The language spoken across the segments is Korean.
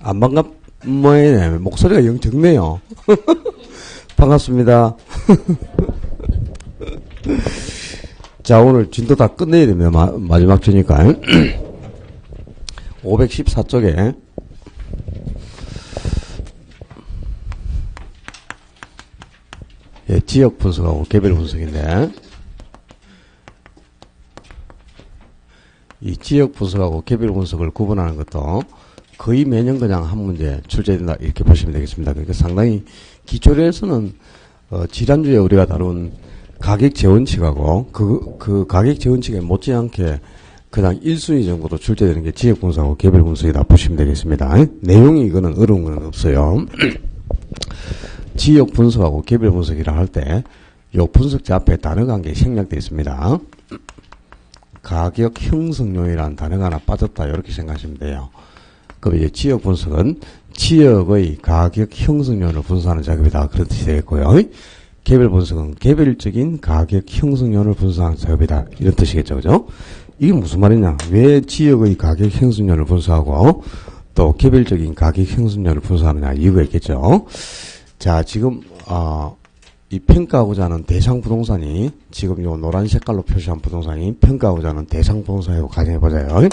안 반갑네. 목소리가 영 적네요. 반갑습니다. 자, 오늘 진도 다 끝내야 됩니다. 마지막 주니까. 514쪽에 예, 지역 분석하고 개별 분석인데, 이 지역 분석하고 개별 분석을 구분하는 것도 거의 매년 그냥 한 문제 출제된다 이렇게 보시면 되겠습니다. 그러니까 상당히 기초에서는 지난주에 우리가 다룬 가격 재원칙하고 그 가격 재원칙에 못지않게 그냥 1순위 정도로 출제되는 게 지역 분석하고 개별 분석이다 보시면 되겠습니다. 내용이 이거는 어려운 건 없어요. 지역 분석하고 개별 분석이라 할 때 요 분석자 앞에 단어가 한 개 생략되어 있습니다. 가격 형성요이라는 단어가 하나 빠졌다 이렇게 생각하시면 돼요. 그럼 이제 지역 분석은 지역의 가격 형성요를 분석하는 작업이다 그런 뜻이 되겠고요. 개별 분석은 개별적인 가격 형성요를 분석하는 작업이다 이런 뜻이겠죠, 그죠? 이게 무슨 말이냐? 왜 지역의 가격 형성요를 분석하고 또 개별적인 가격 형성요를 분석하느냐 이유가 있겠죠. 자, 지금 이 평가하고자 하는 대상 부동산이 지금 요 노란 색깔로 표시한 부동산이 평가하고자 하는 대상 부동산이라고 가정해보자요.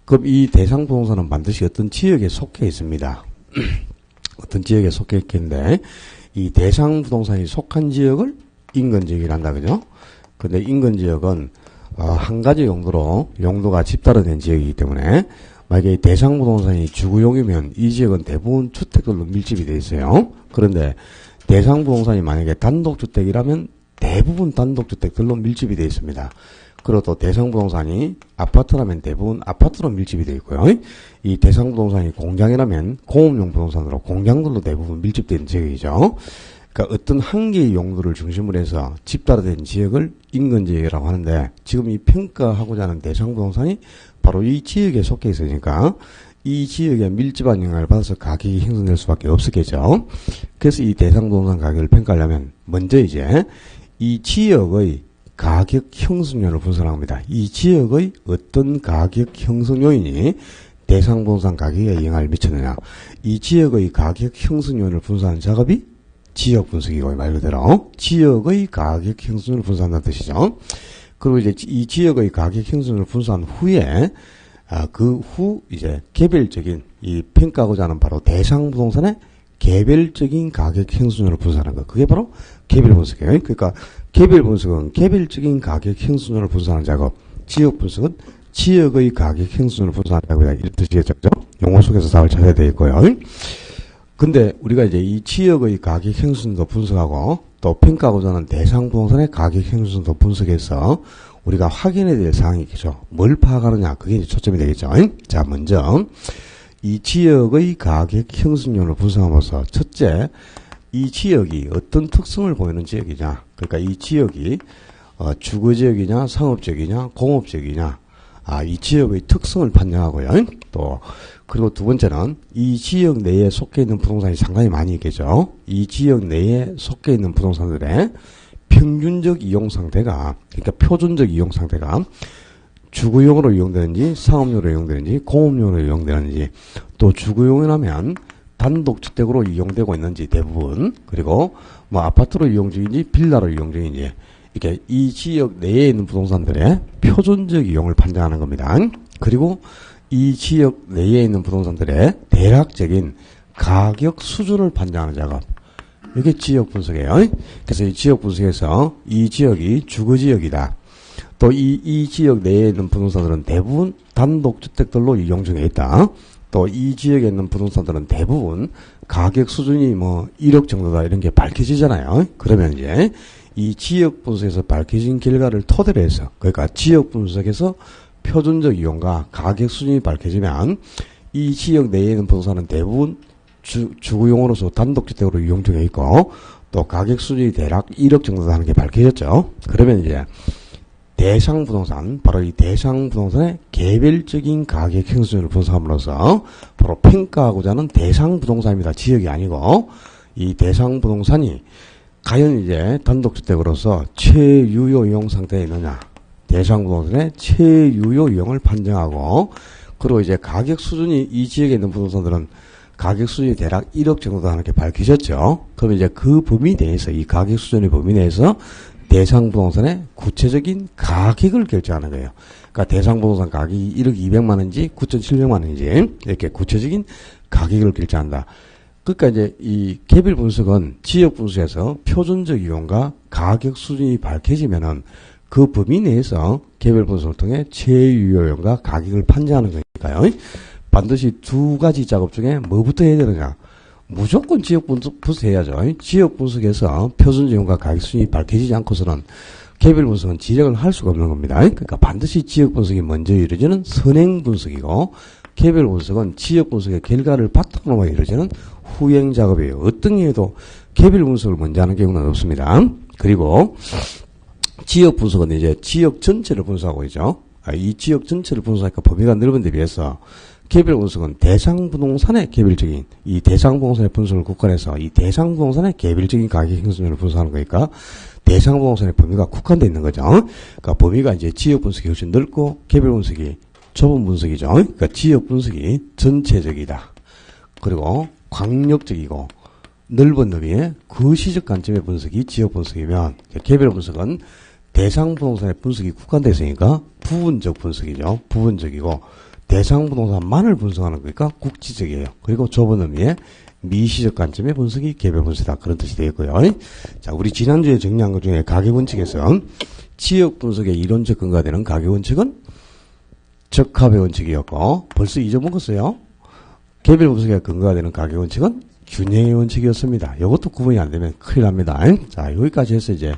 그럼 이 대상 부동산은 반드시 어떤 지역에 속해 있습니다. 어떤 지역에 속해 있겠는데 이 대상 부동산이 속한 지역을 인근지역이란다, 그죠? 근데 인근지역은 한 가지 용도가 집단화된 지역이기 때문에 만약에 대상 부동산이 주거용이면 이 지역은 대부분 주택들로 밀집이 되어 있어요. 그런데 대상 부동산이 만약에 단독주택이라면 대부분 단독주택들로 밀집이 되어 있습니다. 그리고 또 대상 부동산이 아파트라면 대부분 아파트로 밀집이 되어 있고요. 이 대상 부동산이 공장이라면 공업용 부동산으로 공장들로 대부분 밀집된 지역이죠. 그러니까 어떤 한 개의 용도를 중심으로 해서 집단화된 지역을 인근지역이라고 하는데 지금 이 평가하고자 하는 대상 부동산이 바로 이 지역에 속해 있으니까 이 지역에 밀집한 영향을 받아서 가격이 형성될 수밖에 없었겠죠. 그래서 이 대상 부동산 가격을 평가하려면 먼저 이제 이 지역의 가격 형성률을 분석합니다. 이 지역의 어떤 가격 형성 요인이 대상 부동산 가격에 영향을 미쳤느냐. 이 지역의 가격 형성률을 분석하는 작업이 지역 분석이고 말 그대로 지역의 가격 형성률을 분석한다는 뜻이죠. 그리고 이제 이 지역의 가격 형성률을 분석한 후에 그 후 이제 개별적인 이 평가하고자 하는 바로 대상 부동산의 개별적인 가격 형성률을 분석하는 것. 그게 바로 개별 분석이에요. 그러니까 개별 분석은 개별적인 가격 형성률을 분석하는 작업. 지역 분석은 지역의 가격 형성률을 분석하는 작업이다. 이런 뜻이겠죠. 용어 속에서 답을 찾아야 되겠고요. 근데 우리가 이제 이 지역의 가격 형성도 분석하고 또 평가하고자 하는 대상 부동산의 가격 형성도 분석해서 우리가 확인해야 될 사항이 있겠죠. 뭘 파악하느냐. 그게 이제 초점이 되겠죠. 자, 먼저 이 지역의 가격 형성률을 분석하면서 첫째, 이 지역이 어떤 특성을 보이는 지역이냐. 그러니까 이 지역이 주거지역이냐 상업지역이냐 공업지역이냐. 이 지역의 특성을 판정하고요. 또 그리고 두 번째는 이 지역 내에 속해 있는 부동산이 상당히 많이 있겠죠. 이 지역 내에 속해 있는 부동산들의 평균적 이용 상태가, 그러니까 표준적 이용 상태가 주거용으로 이용되는지 상업용으로 이용되는지 공업용으로 이용되는지, 또 주거용이라면 단독주택으로 이용되고 있는지 대부분, 그리고 뭐 아파트로 이용 중인지 빌라로 이용 중인지, 이렇게 이 지역 내에 있는 부동산들의 표준적 이용을 판정하는 겁니다. 그리고 이 지역 내에 있는 부동산들의 대략적인 가격 수준을 판정하는 작업. 이게 지역 분석이에요. 그래서 이 지역 분석에서 이 지역이 주거지역이다. 또 이 지역 내에 있는 부동산들은 대부분 단독주택들로 이용 중에 있다. 또 이 지역에 있는 부동산들은 대부분 가격 수준이 뭐 1억 정도다 이런 게 밝혀지잖아요. 그러면 이제 이 지역 분석에서 밝혀진 결과를 토대로 해서, 그러니까 지역 분석에서 표준적 이용과 가격 수준이 밝혀지면 이 지역 내에 있는 부동산은 대부분 주거용으로서 단독주택으로 이용 중에 있고 또 가격 수준이 대략 1억 정도라는 게 밝혀졌죠. 그러면 이제 대상 부동산, 바로 이 대상 부동산의 개별적인 가격 형성률을 분석함으로써 바로 평가하고자 하는 대상 부동산입니다. 지역이 아니고 이 대상 부동산이 과연 이제 단독주택으로서 최유효 이용 상태에 있느냐. 대상 부동산의 최유효 이용을 판정하고 그리고 이제 가격 수준이 이 지역에 있는 부동산들은 가격 수준이 대략 1억 정도 하는 게 밝혀졌죠. 그럼 이제 그 범위 내에서 이 가격 수준의 범위 내에서 대상 부동산의 구체적인 가격을 결정하는 거예요. 그러니까 대상 부동산 가격이 1억 200만 원인지 9,700만 원인지 이렇게 구체적인 가격을 결정한다. 그러니까 이제 이 개별 분석은 지역 분석에서 표준적 이용과 가격 수준이 밝혀지면은 그 범위 내에서 개별 분석을 통해 최유효용과 가격을 판정하는 거니까요. 반드시 두 가지 작업 중에 뭐부터 해야 되느냐? 무조건 지역 분석부터 해야죠. 지역 분석에서 표준적 이용과 가격 수준이 밝혀지지 않고서는 개별 분석은 진행을 할 수가 없는 겁니다. 그러니까 반드시 지역 분석이 먼저 이루어지는 선행 분석이고 개별 분석은 지역 분석의 결과를 바탕으로 이루어지는 후행 작업이에요. 어떤 경우에도 개별 분석을 먼저 하는 경우는 없습니다. 그리고 지역 분석은 이제 지역 전체를 분석하고 있죠. 이 지역 전체를 분석하니까 범위가 넓은 데 비해서 개별 분석은 대상 부동산의 개별적인 이 대상 부동산의 분석을 국한해서 이 대상 부동산의 개별적인 가격 형성률을 분석하는 거니까 대상 부동산의 범위가 국한되어 있는 거죠. 그러니까 범위가 이제 지역 분석이 훨씬 넓고 개별 분석이 좁은 분석이죠. 그러니까 지역 분석이 전체적이다. 그리고 광역적이고 넓은 범위의 거시적 관점의 분석이 지역 분석이면 개별 분석은 대상 부동산의 분석이 국한되어 있으니까 부분적 분석이죠. 부분적이고 대상 부동산만을 분석하는 거니까 국지적이에요. 그리고 좁은 의미의 미시적 관점의 분석이 개별 분석이다. 그런 뜻이 되겠고요. 자, 우리 지난주에 정리한 것 중에 가격 원칙에서 지역 분석의 이론적 근거가 되는 가격 원칙은 적합의 원칙이었고 벌써 잊어먹었어요. 개별 분석의 근거가 되는 가격 원칙은 균형의 원칙이었습니다. 이것도 구분이 안 되면 큰일 납니다. 자, 여기까지 해서 이제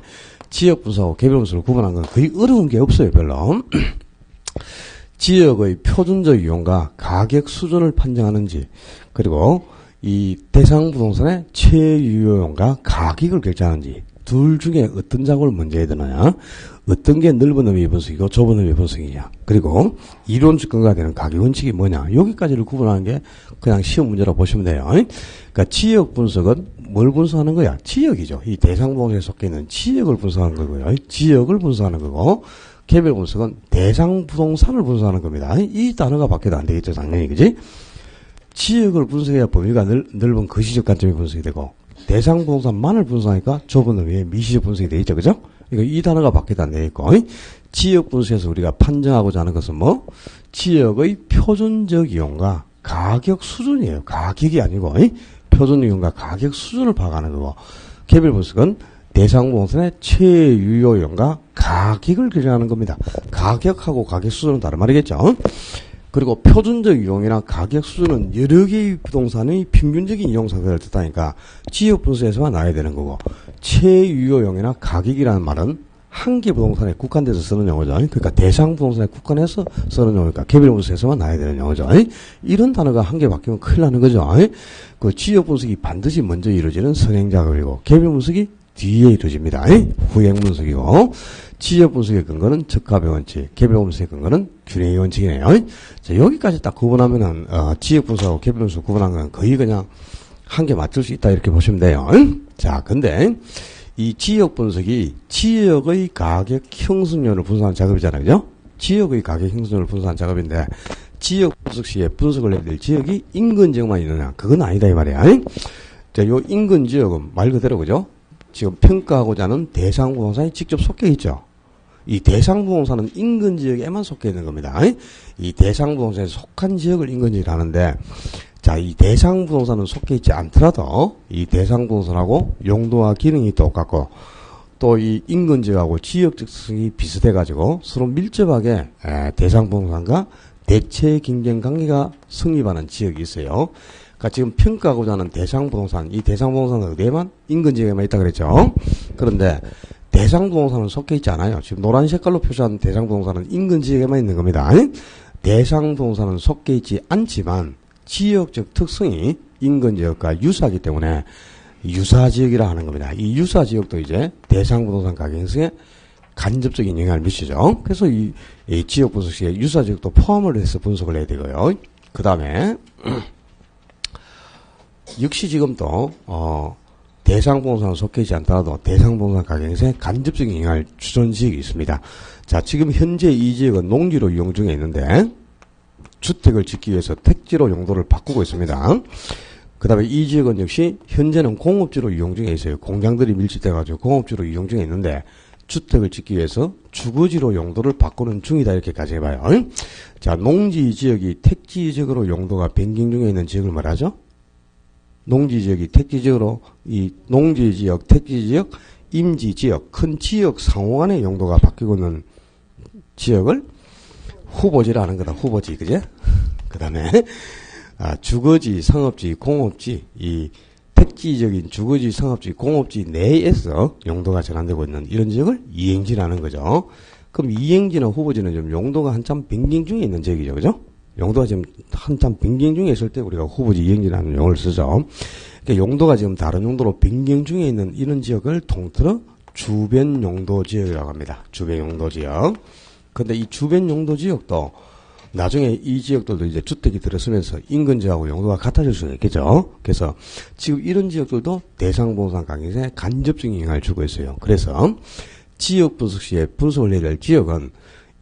지역 분석하고 개별 분석을 구분한 건 거의 어려운 게 없어요, 별로. 지역의 표준적 이용과 가격 수준을 판정하는지, 그리고 이 대상 부동산의 최유효용과 가격을 결정하는지, 둘 중에 어떤 작업을 먼저 해야 되느냐, 어떤 게 넓은 의미의 분석이고 좁은 의미의 분석이냐, 그리고 이론적 근거가 되는 가격 원칙이 뭐냐, 여기까지를 구분하는 게 그냥 시험 문제라고 보시면 돼요. 그러니까 지역 분석은 뭘 분석하는 거야? 지역이죠. 이 대상 부동산에 속해 있는 지역을 분석하는 거고요. 지역을 분석하는 거고, 개별 분석은 대상 부동산을 분석하는 겁니다. 이 단어가 바뀌어도 안 되겠죠, 당연히. 그지? 지역을 분석해야 범위가 넓은 거시적 관점이 분석이 되고, 대상 부동산만을 분석하니까 좁은 의미의 미시적 분석이 되겠죠, 그죠? 그러니까 이 단어가 바뀌어도 안 되겠고, 지역 분석에서 우리가 판정하고자 하는 것은 뭐? 지역의 표준적 이용과 가격 수준이에요. 가격이 아니고, 표준 이용과 가격 수준을 파악하는 거고, 개별 분석은 대상 부동산의 최유효용과 가격을 결정하는 겁니다. 가격하고 가격 수준은 다른 말이겠죠. 그리고 표준적 이용이나 가격 수준은 여러 개의 부동산의 평균적인 이용 상태를 뜻하니까 지역 분석에서만 나와야 되는 거고, 최유효용이나 가격이라는 말은 한 개 부동산에 국한돼서 쓰는 용어죠. 그러니까 대상 부동산에 국한해서 쓰는 용어니까 개별 분석에서만 나와야 되는 용어죠. 이런 단어가 한 개 바뀌면 큰일 나는 거죠. 그 지역 분석이 반드시 먼저 이루어지는 선행 작업이고, 개별 분석이 뒤에 이루어집니다. 후행 분석이고, 지역 분석의 근거는 적합의 원칙, 개별 분석의 근거는 균형의 원칙이네요. 자, 여기까지 딱 구분하면은, 지역 분석하고 개별 분석 구분한 건 거의 그냥 한 개 맞출 수 있다, 이렇게 보시면 돼요. 자, 근데, 이 지역 분석이 지역의 가격 형성률을 분석하는 작업이잖아요. 그죠? 지역의 가격 형성률을 분석하는 작업인데, 지역 분석 시에 분석을 해야 될 지역이 인근 지역만 있느냐? 그건 아니다, 이 말이야. 자, 요 인근 지역은 말 그대로, 그죠? 지금 평가하고자 하는 대상 부동산이 직접 속해 있죠. 이 대상 부동산은 인근 지역에만 속해 있는 겁니다. 이 대상 부동산에 속한 지역을 인근 지역이라 하는데, 자, 이 대상 부동산은 속해 있지 않더라도 이 대상 부동산하고 용도와 기능이 똑같고 또 이 인근 지역하고 지역 특성이 비슷해 가지고 서로 밀접하게 대상 부동산과 대체 경쟁 관계가 성립하는 지역이 있어요. 그러니까 지금 평가하고자 하는 대상 부동산, 이 대상 부동산은 어디에만? 인근 지역에만 있다 그랬죠. 그런데 대상 부동산은 속해 있지 않아요. 지금 노란 색깔로 표시한 대상 부동산은 인근 지역에만 있는 겁니다. 대상 부동산은 속해 있지 않지만 지역적 특성이 인근 지역과 유사하기 때문에 유사 지역이라 하는 겁니다. 이 유사 지역도 이제 대상 부동산 가격 형성에 간접적인 영향을 미치죠. 그래서 이 지역 분석 시에 유사 지역도 포함을 해서 분석을 해야 되고요. 그 다음에 역시 지금 또 대상 부동산은 속해 있지 않더라도 대상 부동산 가격 형성에 간접적인 영향을 주는 지역이 있습니다. 자, 지금 현재 이 지역은 농지로 이용 중에 있는데 주택을 짓기 위해서 택지로 용도를 바꾸고 있습니다. 그 다음에 이 지역은 역시 현재는 공업지로 이용 중에 있어요. 공장들이 밀집돼가지고 공업지로 이용 중에 있는데 주택을 짓기 위해서 주거지로 용도를 바꾸는 중이다 이렇게까지 해봐요. 자, 농지 지역이 택지 지역으로 용도가 변경 중에 있는 지역을 말하죠. 농지 지역이 택지 지역으로 이 농지 지역, 택지 지역, 임지 지역, 큰 지역 상호간의 용도가 바뀌고 있는 지역을 후보지라는 거다. 후보지, 그제? 그 다음에 주거지, 상업지, 공업지, 이 택지적인 주거지, 상업지, 공업지 내에서 용도가 전환되고 있는 이런 지역을 이행지라는 거죠. 그럼 이행지나 후보지는 좀 용도가 한참 변경 중에 있는 지역이죠, 그죠? 용도가 지금 한참 변경 중에 있을 때 우리가 후보지, 이행지라는 용어를 쓰죠. 그러니까 용도가 지금 다른 용도로 변경 중에 있는 이런 지역을 통틀어 주변 용도 지역이라고 합니다. 주변 용도 지역. 근데 이 주변 용도 지역도 나중에 이 지역들도 이제 주택이 들어서면서 인근 지역하고 용도가 같아질 수가 있겠죠. 그래서 지금 이런 지역들도 대상부동산 가격에 간접적인 영향을 주고 있어요. 그래서 지역 분석 시에 분석을 해야 될 지역은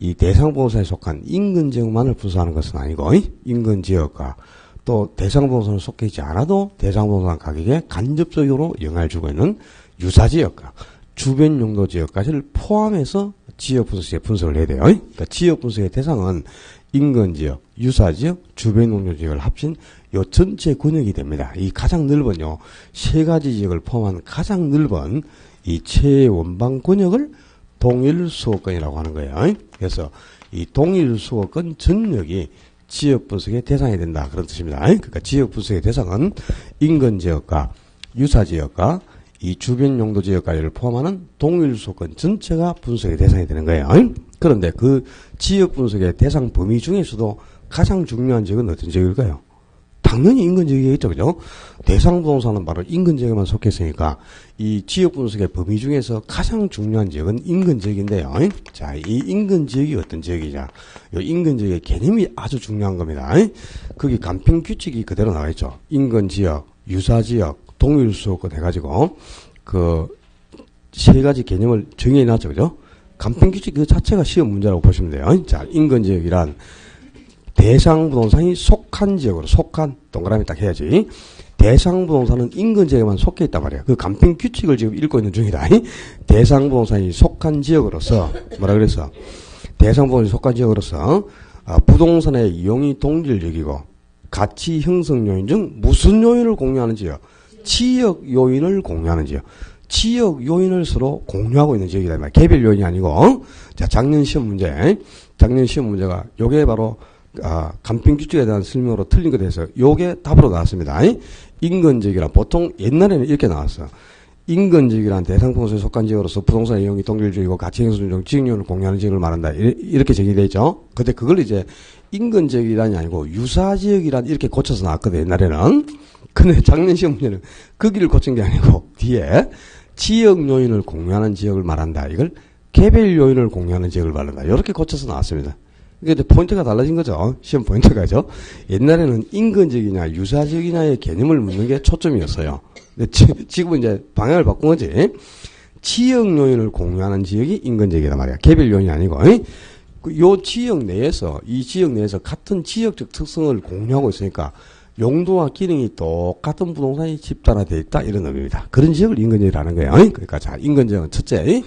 이 대상부동산에 속한 인근 지역만을 분석하는 것은 아니고 인근 지역과 또 대상부동산에 속해 있지 않아도 대상부동산 가격에 간접적으로 영향을 주고 있는 유사지역과 주변 용도 지역까지를 포함해서 지역 분석시에 분석을 해야 돼요. 그러니까 지역 분석의 대상은 인근 지역, 유사 지역, 주변 용도 지역을 합친 요 전체 권역이 됩니다. 이 가장 넓은 요 세 가지 지역을 포함한 가장 넓은 이 최원방 권역을 동일 수거권이라고 하는 거예요. 그래서 이 동일 수거권 전역이 지역 분석의 대상이 된다. 그런 뜻입니다. 그러니까 지역 분석의 대상은 인근 지역과 유사 지역과 이 주변 용도 지역까지를 포함하는 동일 수거권 전체가 분석의 대상이 되는 거예요. 그런데 그 지역 분석의 대상 범위 중에서도 가장 중요한 지역은 어떤 지역일까요? 당연히 인근 지역이겠죠, 그죠? 대상 부동산은 바로 인근 지역에만 속해 있으니까 이 지역 분석의 범위 중에서 가장 중요한 지역은 인근 지역인데요. 자, 이 인근 지역이 어떤 지역이냐? 이 인근 지역의 개념이 아주 중요한 겁니다. 거기 간평 규칙이 그대로 나와 있죠. 인근 지역, 유사 지역, 동일 수거권 해가지고 그 세 가지 개념을 정해 놨죠, 그죠? 간평 규칙 그 자체가 시험 문제라고 보시면 돼요. 자, 인근 지역이란 대상 부동산이 속한 지역으로 속한 동그라미 딱 해야지. 대상 부동산은 인근 지역에만 속해 있단 말이에요. 그 간평 규칙을 지금 읽고 있는 중이다. 대상 부동산이 속한 지역으로서 뭐라 그래서 대상 부동산이 속한 지역으로서 부동산의 이용이 동질적이고 가치 형성 요인 중 무슨 요인을 공유하는 지역? 지역 요인을 공유하는 지역. 지역 요인을 서로 공유하고 있는 지역이다. 개별 요인이 아니고. 자, 작년 시험 문제가 요게 바로 간평 규칙에 대한 설명으로 틀린 것에 대해서 요게 답으로 나왔습니다. 인근 지역이란 보통 옛날에는 이렇게 나왔어. 인근 지역이란 대상 부동산에 속한 지역으로서 부동산 이용이 동질적이고 가치 형성 중 지역 요인을 공유하는 지역을 말한다. 이렇게 정의되어 있죠. 근데 그걸 이제 인근 지역이란이 아니고 유사 지역이란 이렇게 고쳐서 나왔거든, 옛날에는. 근데 작년 시험 문제는 거기를 고친 게 아니고 뒤에 지역 요인을 공유하는 지역을 말한다. 이걸 개별 요인을 공유하는 지역을 말한다. 이렇게 고쳐서 나왔습니다. 이게 포인트가 달라진 거죠. 시험 포인트가죠. 옛날에는 인근 지역이냐 유사 지역이냐의 개념을 묻는 게 초점이었어요. 근데 지금은 이제 방향을 바꾼 거지. 지역 요인을 공유하는 지역이 인근 지역이다 말이야. 개별 요인이 아니고. 요 지역 내에서 이 지역 내에서 같은 지역적 특성을 공유하고 있으니까 용도와 기능이 똑같은 부동산이 집단화되어 있다 이런 의미입니다. 그런 지역을 인근지역이라는 거예요. 그러니까 자, 인근지역은 첫째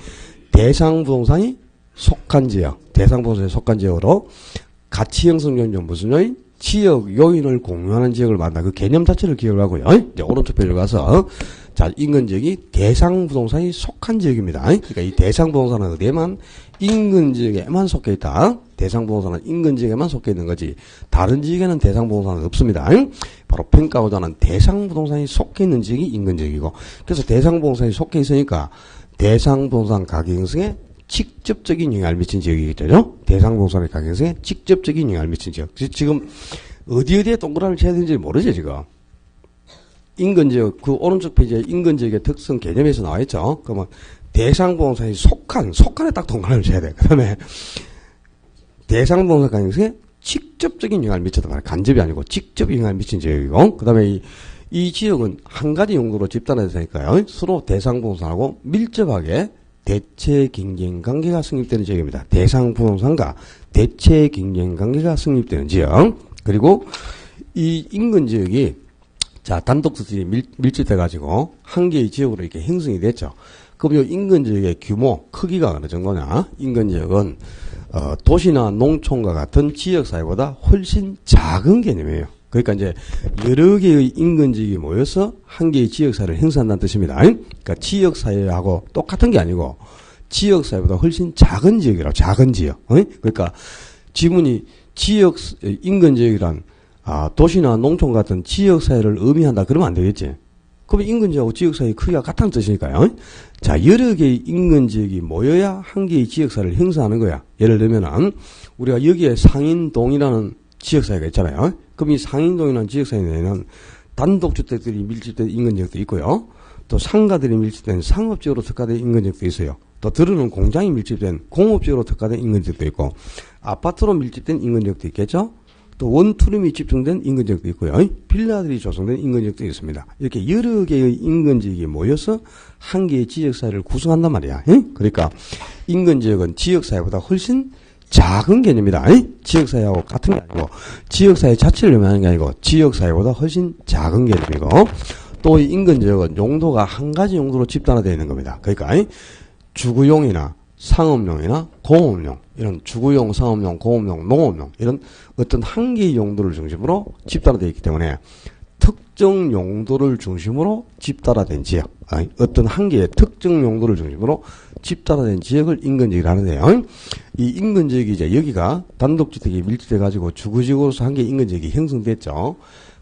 대상 부동산이 속한 지역, 대상 부동산에 속한 지역으로 가치 형성 요인 중 무슨 요인? 지역 요인을 공유하는 지역을 말한다. 그 개념 자체를 기억을 하고요. 이제 오른쪽 페이지로 가서 자, 인근 지역이 대상 부동산이 속한 지역입니다. 그러니까 이 대상 부동산은 어디에만 인근 지역에만 속해 있다. 대상 부동산은 인근 지역에만 속해 있는 거지. 다른 지역에는 대상 부동산은 없습니다. 바로 평가하고자 하는 대상 부동산이 속해 있는 지역이 인근 지역이고. 그래서 대상 부동산이 속해 있으니까 대상 부동산 가격 형성에 직접적인 영향을 미친 지역이겠죠. 대상 부동산의 가격 형성에 직접적인 영향을 미친 지역. 지금 어디에 동그라미를 쳐야 되는지 모르죠, 지금. 인근 지역, 그 오른쪽 페이지에 인근 지역의 특성 개념에서 나와 있죠. 그러면 대상 부동산이 속한에 딱 동그라미를 쳐야 돼. 그 다음에 대상 부동산 가격 형성에 직접적인 영향을 미쳤단 말이에요. 간접이 아니고 직접 영향을 미친 지역이고. 그 다음에 이 지역은 한 가지 용도로 집단화되니까요. 서로 대상 부동산하고 밀접하게 대체 경쟁 관계가 성립되는 지역입니다. 대상 부동산과 대체 경쟁 관계가 성립되는 지역. 그리고 이 인근 지역이 자, 단독주택이 밀집돼가지고 한 개의 지역으로 이렇게 형성이 됐죠. 그럼 이 인근 지역의 규모, 크기가 어느 정도냐? 인근 지역은, 도시나 농촌과 같은 지역사회보다 훨씬 작은 개념이에요. 그러니까 이제 여러 개의 인근 지역이 모여서 한 개의 지역사회를 형성한다는 뜻입니다. 그러니까 지역사회하고 똑같은 게 아니고 지역사회보다 훨씬 작은 지역이라고, 작은 지역. 그러니까 지문이 인근 지역이란 도시나 농촌 같은 지역사회를 의미한다 그러면 안 되겠지. 그럼 인근지역하고 지역사회의 크기가 같다는 뜻이니까요. 자, 여러 개의 인근지역이 모여야 한 개의 지역사회를 형성하는 거야. 예를 들면은, 우리가 여기에 상인동이라는 지역사회가 있잖아요. 그럼 이 상인동이라는 지역사회 내에는 단독주택들이 밀집된 인근지역도 있고요. 또 상가들이 밀집된 상업지역으로 특화된 인근지역도 있어요. 또 들어오는 공장이 밀집된 공업지역으로 특화된 인근지역도 있고, 아파트로 밀집된 인근지역도 있겠죠? 또 원투룸이 집중된 인근지역도 있고요. 빌라들이 조성된 인근지역도 있습니다. 이렇게 여러 개의 인근지역이 모여서 한 개의 지역사회를 구성한단 말이야. 그러니까 인근지역은 지역사회보다 훨씬 작은 개념이다. 지역사회하고 같은 게 아니고 지역사회 자체를 의미하는 게 아니고 지역사회보다 훨씬 작은 개념이고, 또 이 인근지역은 용도가 한 가지 용도로 집단화되어 있는 겁니다. 그러니까 주거용이나 상업용이나 공업용, 이런 주거용, 상업용, 공업용, 농업용, 이런 어떤 한 개의 용도를 중심으로 집단화되어 있기 때문에 특정 용도를 중심으로 집단화된 지역, 어떤 한 개의 특정 용도를 중심으로 집단화된 지역을 인근지역이라 하는데요. 이 인근지역이 이제 여기가 단독주택이 밀집돼가지고 주거지역으로서 한 개의 인근지역이 형성됐죠.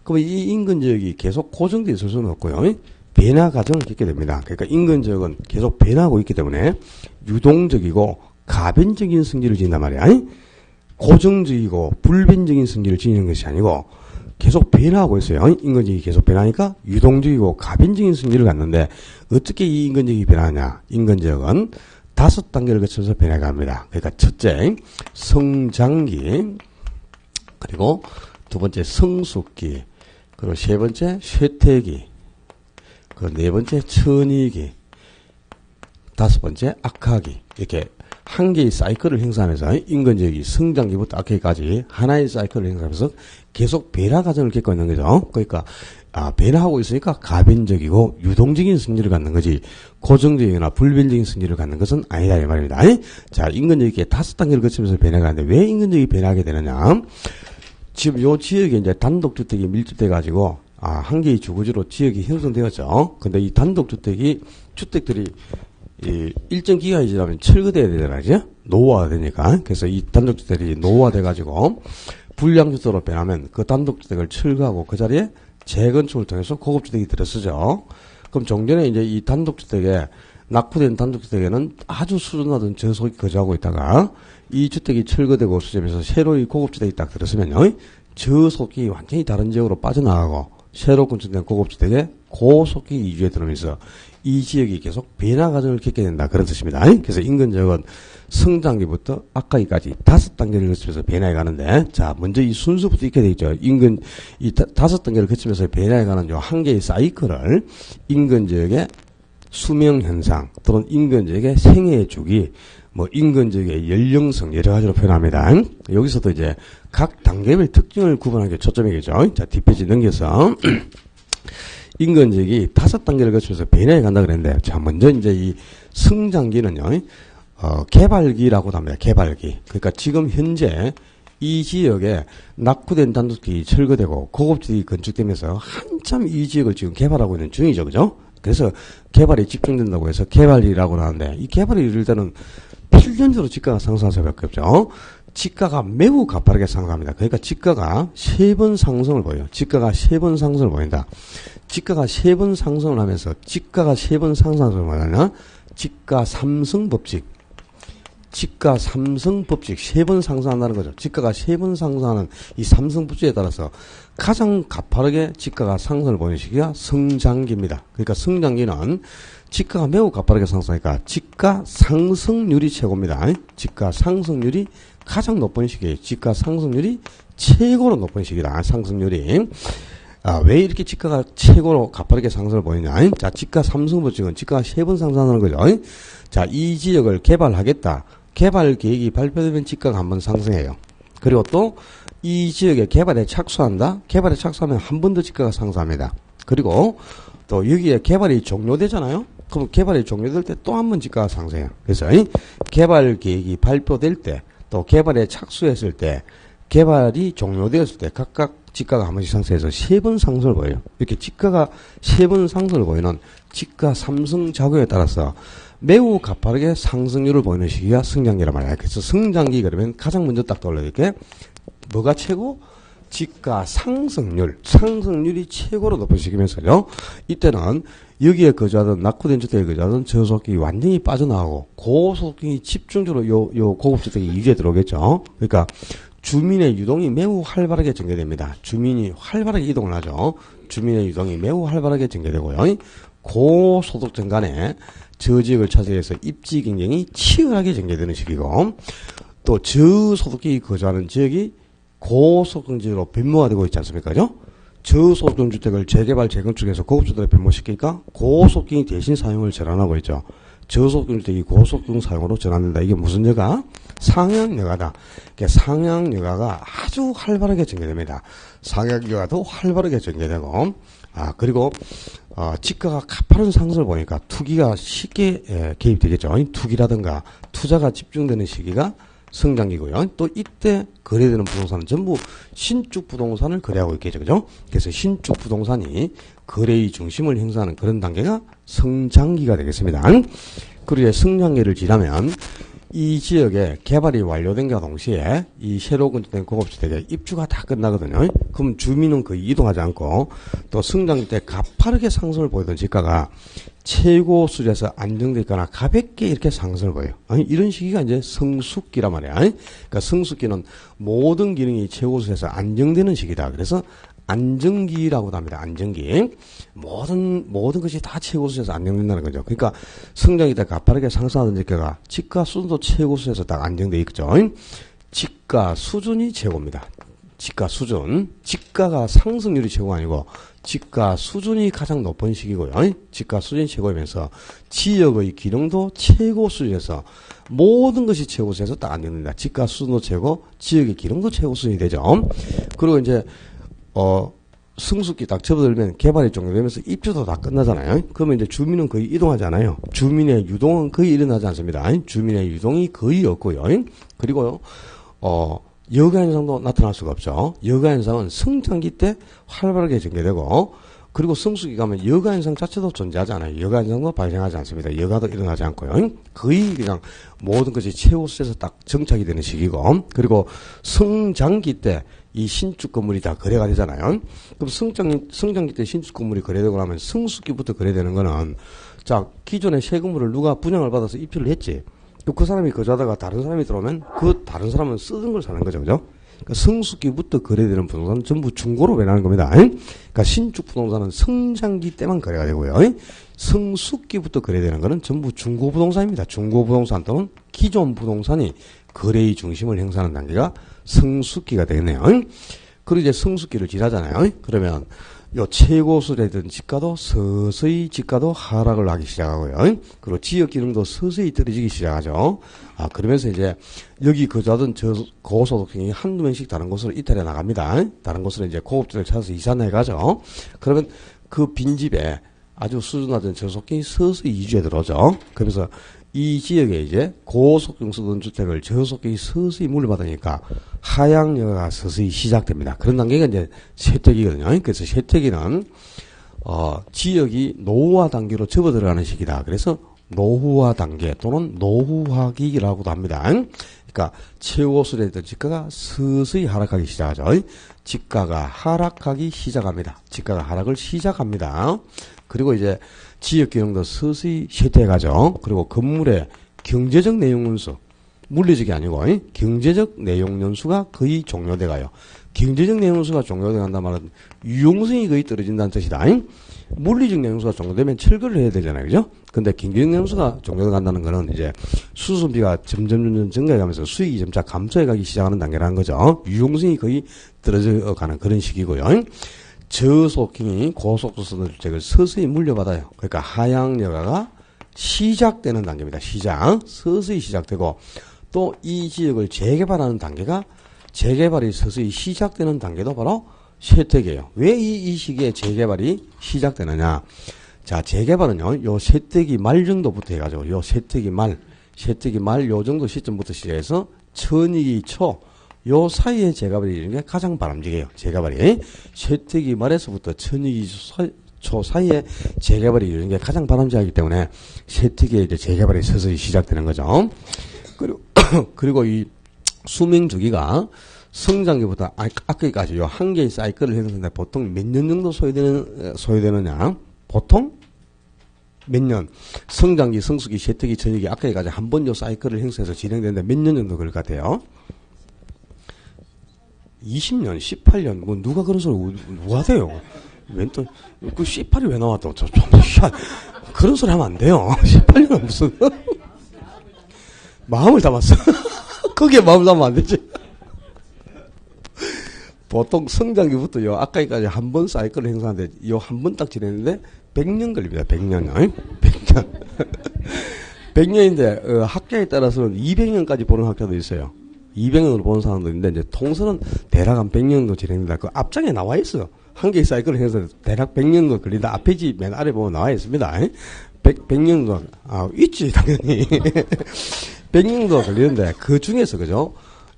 그럼 이 인근지역이 계속 고정되어 있을 수는 없고요. 변화 과정을 겪게 됩니다. 그러니까 인근지역은 계속 변화하고 있기 때문에 유동적이고 가변적인 성질을 지닌단 말이야. 고정적이고 불변적인 성질을 지니는 것이 아니고 계속 변화하고 있어요. 인근지역이 계속 변하니까 유동적이고 가변적인 성질을 갖는데, 어떻게 이 인근지역이 변하냐? 인근지역은 5단계를 거쳐서 변해갑니다. 그러니까 첫째, 성장기, 그리고 두 번째, 성숙기, 그리고 세 번째, 쇠퇴기, 그 네 번째, 천이기, 다섯 번째, 악화기. 이렇게 한 개의 사이클을 형성하면서 인근지역이 성장기부터 악화기까지 하나의 사이클을 형성하면서 계속 변화 과정을 겪고 있는 거죠. 그러니까 변화하고 있으니까 가변적이고 유동적인 성질을 갖는 거지 고정적이거나 불변적인 성질을 갖는 것은 아니다 이 말입니다. 자, 인근지역이 5단계를 거치면서 변화가 하는데 왜 인근지역이 변하게 되느냐? 지금 요 지역에 이제 단독주택이 밀집돼 가지고 한 개의 주거지로 지역이 형성되었죠. 근데 이 단독주택이 주택들이 일정 기간이 지나면 철거돼야 되잖아요. 노후화가 되니까. 그래서 이 단독주택이 노후화돼 가지고 불량주택으로 변하면 그 단독주택을 철거하고 그 자리에 재건축을 통해서 고급주택이 들어서죠. 그럼 종전에 이제 이 단독주택에 낙후된 단독주택에는 아주 수준 낮은 저속이 거주하고 있다가 이 주택이 철거되고 없어지면서 새로이 고급주택이 딱 들어서면요, 저속이 완전히 다른 지역으로 빠져나가고 새로 건축된 고급주택에 고속이 이주해 들어오면서 이 지역이 계속 변화 과정을 겪게 된다, 그런 뜻입니다. 그래서 인근지역은 성장기부터 악화기까지 5단계를 거치면서 변화해 가는데, 자, 먼저 이 순서부터 있게 되겠죠. 인근, 이 5단계를 거치면서 변화해 가는 요 한 개의 사이클을 인근지역의 수명현상 또는 인근지역의 생애 주기, 뭐 인근지역의 연령성 여러 가지로 표현합니다. 여기서도 이제 각 단계별 특징을 구분하는 게 초점이겠죠. 자, 뒷페이지 넘겨서 인근지역이 5단계를 거치면서 변화해 간다 그랬는데, 자, 먼저 이제 이 성장기는요, 개발기라고도 합니다. 개발기. 그러니까 지금 현재 이 지역에 낙후된 단독주택이 철거되고 고급주택이 건축되면서 한참 이 지역을 지금 개발하고 있는 중이죠. 그죠? 그래서 개발이 집중된다고 해서 개발이라고 하는데, 이 개발이 이럴 때는 필연적으로 지가가 상승할 수밖에 없죠. 지가가 매우 가파르게 상승합니다. 그러니까 지가가 3번 상승을 보여요. 지가가 3번 상승을 보인다. 지가가 3번 상승을 하면서 지가가 3번 상승을 뭐냐면 지가 3승 법칙. 지가 3승 법칙 3번 상승한다는 거죠. 지가가 3번 상승하는 이 3승 법칙에 따라서 가장 가파르게 지가가 상승을 보이는 시기가 성장기입니다. 그러니까 성장기는 지가가 매우 가파르게 상승하니까 지가 상승률이 최고입니다. 지가 상승률이 가장 높은 시기에 지가 상승률이 최고로 높은 시기다. 상승률이. 왜 이렇게 지가가 최고로 가파르게 상승을 보이냐? 자, 지가 3승 법칙은 지가가 3번 상승하는 거죠. 자, 이 지역을 개발하겠다. 개발 계획이 발표되면 집가가 한번 상승해요. 그리고 또 이 지역에 개발에 착수한다? 개발에 착수하면 한 번 더 집가가 상승합니다. 그리고 또 여기에 개발이 종료되잖아요? 그럼 개발이 종료될 때 또 한 번 집가가 상승해요. 그래서 개발 계획이 발표될 때, 또 개발에 착수했을 때, 개발이 종료되었을 때 각각 집가가 한 번씩 상승해서 3번 상승을 보여요. 이렇게 집가가 3번 상승을 보이는 집가 3승 작용에 따라서 매우 가파르게 상승률을 보이는 시기가 성장기란 말이야. 그래서 성장기 그러면 가장 먼저 딱 떠올려야 게 뭐가 최고? 집가 상승률이 최고로 높은 시기면서요. 이때는 여기에 거주하던 낙후된 주택에 거주하던 저소득이 완전히 빠져나가고 고소득이 집중적으로 요 고급주택이 유지에 들어오겠죠. 그러니까 주민의 유동이 매우 활발하게 전개됩니다. 주민이 활발하게 이동을 하죠. 주민의 유동이 매우 활발하게 전개되고요. 고소득층 간에 저지역을 차지해서 입지 경쟁이 치열하게 전개되는 시기고, 또 저소득이 거주하는 지역이 고소득 지역으로 변모가 있지 않습니까? 그죠? 저소득 주택을 재개발, 재건축해서 고급주택에 변모시키니까 고소득이 대신 사용을 전환하고 있죠. 저소득 주택이 고소득 사용으로 전환된다. 이게 무슨 여가? 상향여가다. 상향여가가 아주 활발하게 전개됩니다. 상향여가도 활발하게 전개되고, 그리고 집가가 가파른 상승을 보니까 투기가 쉽게 개입되겠죠. 투기라든가 투자가 집중되는 시기가 성장기고요. 또 이때 거래되는 부동산은 전부 신축 부동산을 거래하고 있겠죠. 그죠? 그래서 신축 부동산이 거래의 중심을 행사하는 그런 단계가 성장기가 되겠습니다. 그리고 성장기를 지나면 이 지역에 개발이 완료된과 동시에 이 새로 건축된 고급주택에 입주가 다 끝나거든요. 그럼 주민은 거의 이동하지 않고 또 성장 때 가파르게 상승을 보이던 집가가 최고 수준에서 안정돼 있거나 가볍게 이렇게 상승을 보여요. 이런 시기가 이제 성숙기란 말이야. 그러니까 성숙기는 모든 기능이 최고 수준에서 안정되는 시기다. 그래서 안정기라고도 합니다. 안정기. 모든 것이 다 최고 수준에서 안정된다는 거죠. 그러니까 성장이 때 가파르게 상승하던 집가가 집가 수준도 최고 수준에서 딱 안정돼 있죠. 집가 수준이 최고입니다. 집가 수준. 집가가 상승률이 최고가 아니고 집가 수준이 가장 높은 시기고요. 집가 수준이 최고이면서 지역의 기능도 최고 수준에서 모든 것이 최고 수준에서 딱 안정됩니다. 집가 수준도 최고, 지역의 기능도 최고 수준이 되죠. 그리고 이제 성숙기 딱 접어들면 개발이 종료되면서 입주도 다 끝나잖아요. 그러면 이제 주민은 거의 이동하지 않아요. 주민의 유동은 거의 일어나지 않습니다. 주민의 유동이 거의 없고요. 그리고 여가 현상도 나타날 수가 없죠. 여가 현상은 성장기 때 활발하게 전개되고, 그리고 성숙기 가면 여가 현상 자체도 존재하지 않아요. 여가 현상도 발생하지 않습니다. 여가도 일어나지 않고요. 거의 그냥 모든 것이 최고 수준에서 딱 정착이 되는 시기고, 그리고 성장기 때 이 신축 건물이 다 거래가 되잖아요. 그럼 성장기 때 신축 건물이 거래되고 나면 성숙기부터 거래되는 거는, 자, 기존의 새 건물을 누가 분양을 받아서 입주를 했지. 그 사람이 거주하다가 다른 사람이 들어오면 그 다른 사람은 쓰던 걸 사는 거죠. 그죠? 그러니까 성숙기부터 거래되는 부동산은 전부 중고로 매매하는 겁니다. 그러니까 신축 부동산은 성장기 때만 거래가 되고요. 성숙기부터 거래되는 거는 전부 중고 부동산입니다. 중고 부동산 또는 기존 부동산이 거래의 중심을 형성하는 단계가 성숙기가 되겠네요. 그리고 이제 성숙기를 지나잖아요. 그러면 요 최고 수준이던 집가도 서서히 집가도 하락을 하기 시작하고요. 그리고 지역 기능도 서서히 떨어지기 시작하죠. 그러면서 이제 여기 거주하던 저 고소득층이 한두 명씩 다른 곳으로 이탈해 나갑니다. 다른 곳으로 이제 고급주택을 찾아서 이사해 가죠. 그러면 그 빈집에 아주 수준 낮은 저소득층이 서서히 이주해 들어오죠. 그러면서 이 지역에 이제 고소득층 쓰던 주택을 저소득층이 서서히 물려받으니까 하향여가가 서서히 시작됩니다. 그런 단계가 이제 쇠퇴기거든요. 그래서 쇠퇴기는 지역이 노후화 단계로 접어들어가는 시기다. 그래서 노후화 단계 또는 노후화기라고도 합니다. 그러니까 최고 수준이던 집가가 서서히 하락하기 시작하죠. 집가가 하락하기 시작합니다. 집가가 하락을 시작합니다. 그리고 이제 지역 기능도 서서히 쇠퇴해 가죠. 그리고 건물의 경제적 내용 연수, 물리적이 아니고 경제적 내용 연수가 거의 종료돼 가요. 경제적 내용 연수가 종료돼 간다는 말은 유용성이 거의 떨어진다는 뜻이다. 물리적 내용 연수가 종료되면 철거를 해야 되잖아요. 그죠? 근데 경제적 내용 연수가 종료돼 간다는 거는 이제 수수비가 점점 증가해 가면서 수익이 점차 감소해 가기 시작하는 단계라는 거죠. 유용성이 거의 떨어져 가는 그런 시기고요. 저소득층이 고소득 쓰던 주택을 서서히 물려받아요. 그러니까 하향여가가 시작되는 단계입니다. 서서히 시작되고, 또 이 지역을 재개발하는 단계가 재개발이 서서히 시작되는 단계도 바로 쇠퇴기예요. 왜 이 시기에 재개발이 시작되느냐? 자, 재개발은요, 요 쇠퇴기 말 정도부터 해가지고, 요 쇠퇴기 말 요 정도 시점부터 시작해서 천이기 초, 요 사이에 재개발이 이루는 게 가장 바람직해요. 재개발이. 쇠퇴기 말에서부터 천이기 초 사이에 재개발이 이루는 게 가장 바람직하기 때문에 쇠퇴기에 이제 재개발이 서서히 시작되는 거죠. 그리고 이 수명 주기가 성장기보다 아까까지 요 한 개의 사이클을 형성하는데 보통 몇 년 정도 소요되느냐? 보통 몇 년? 성장기, 성숙기, 쇠퇴기, 전이기 아까까지 한 번 요 사이클을 형성해서 진행되는데 몇 년 정도 걸릴 것 같아요? 20년, 18년, 뭐 누가 그런 소리 누가 돼요? 웬 또, 그 18이 왜 나왔다? 그런 소리 하면 안 돼요. 18년은 무슨 마음을 담았어. 거기에 마음을 담으면 안 되지. 보통 성장기부터 요 아까까지 한 번 사이클을 행사하는데 요 한 번 딱 지냈는데 100년 걸립니다. 100년. 100년. 100년인데 학자에 따라서는 200년까지 보는 학자도 있어요. 200년으로 보는 사람도 있는데 이제 통설은 대략 한 100년도 진행된다. 그 앞장에 나와 있어요. 한 개의 사이클을 행사해서 대략 100년도 걸린다. 앞에 지 맨 아래 보면 나와 있습니다. 100년도 있지 당연히. 100년도 걸리는데 그 중에서 그죠?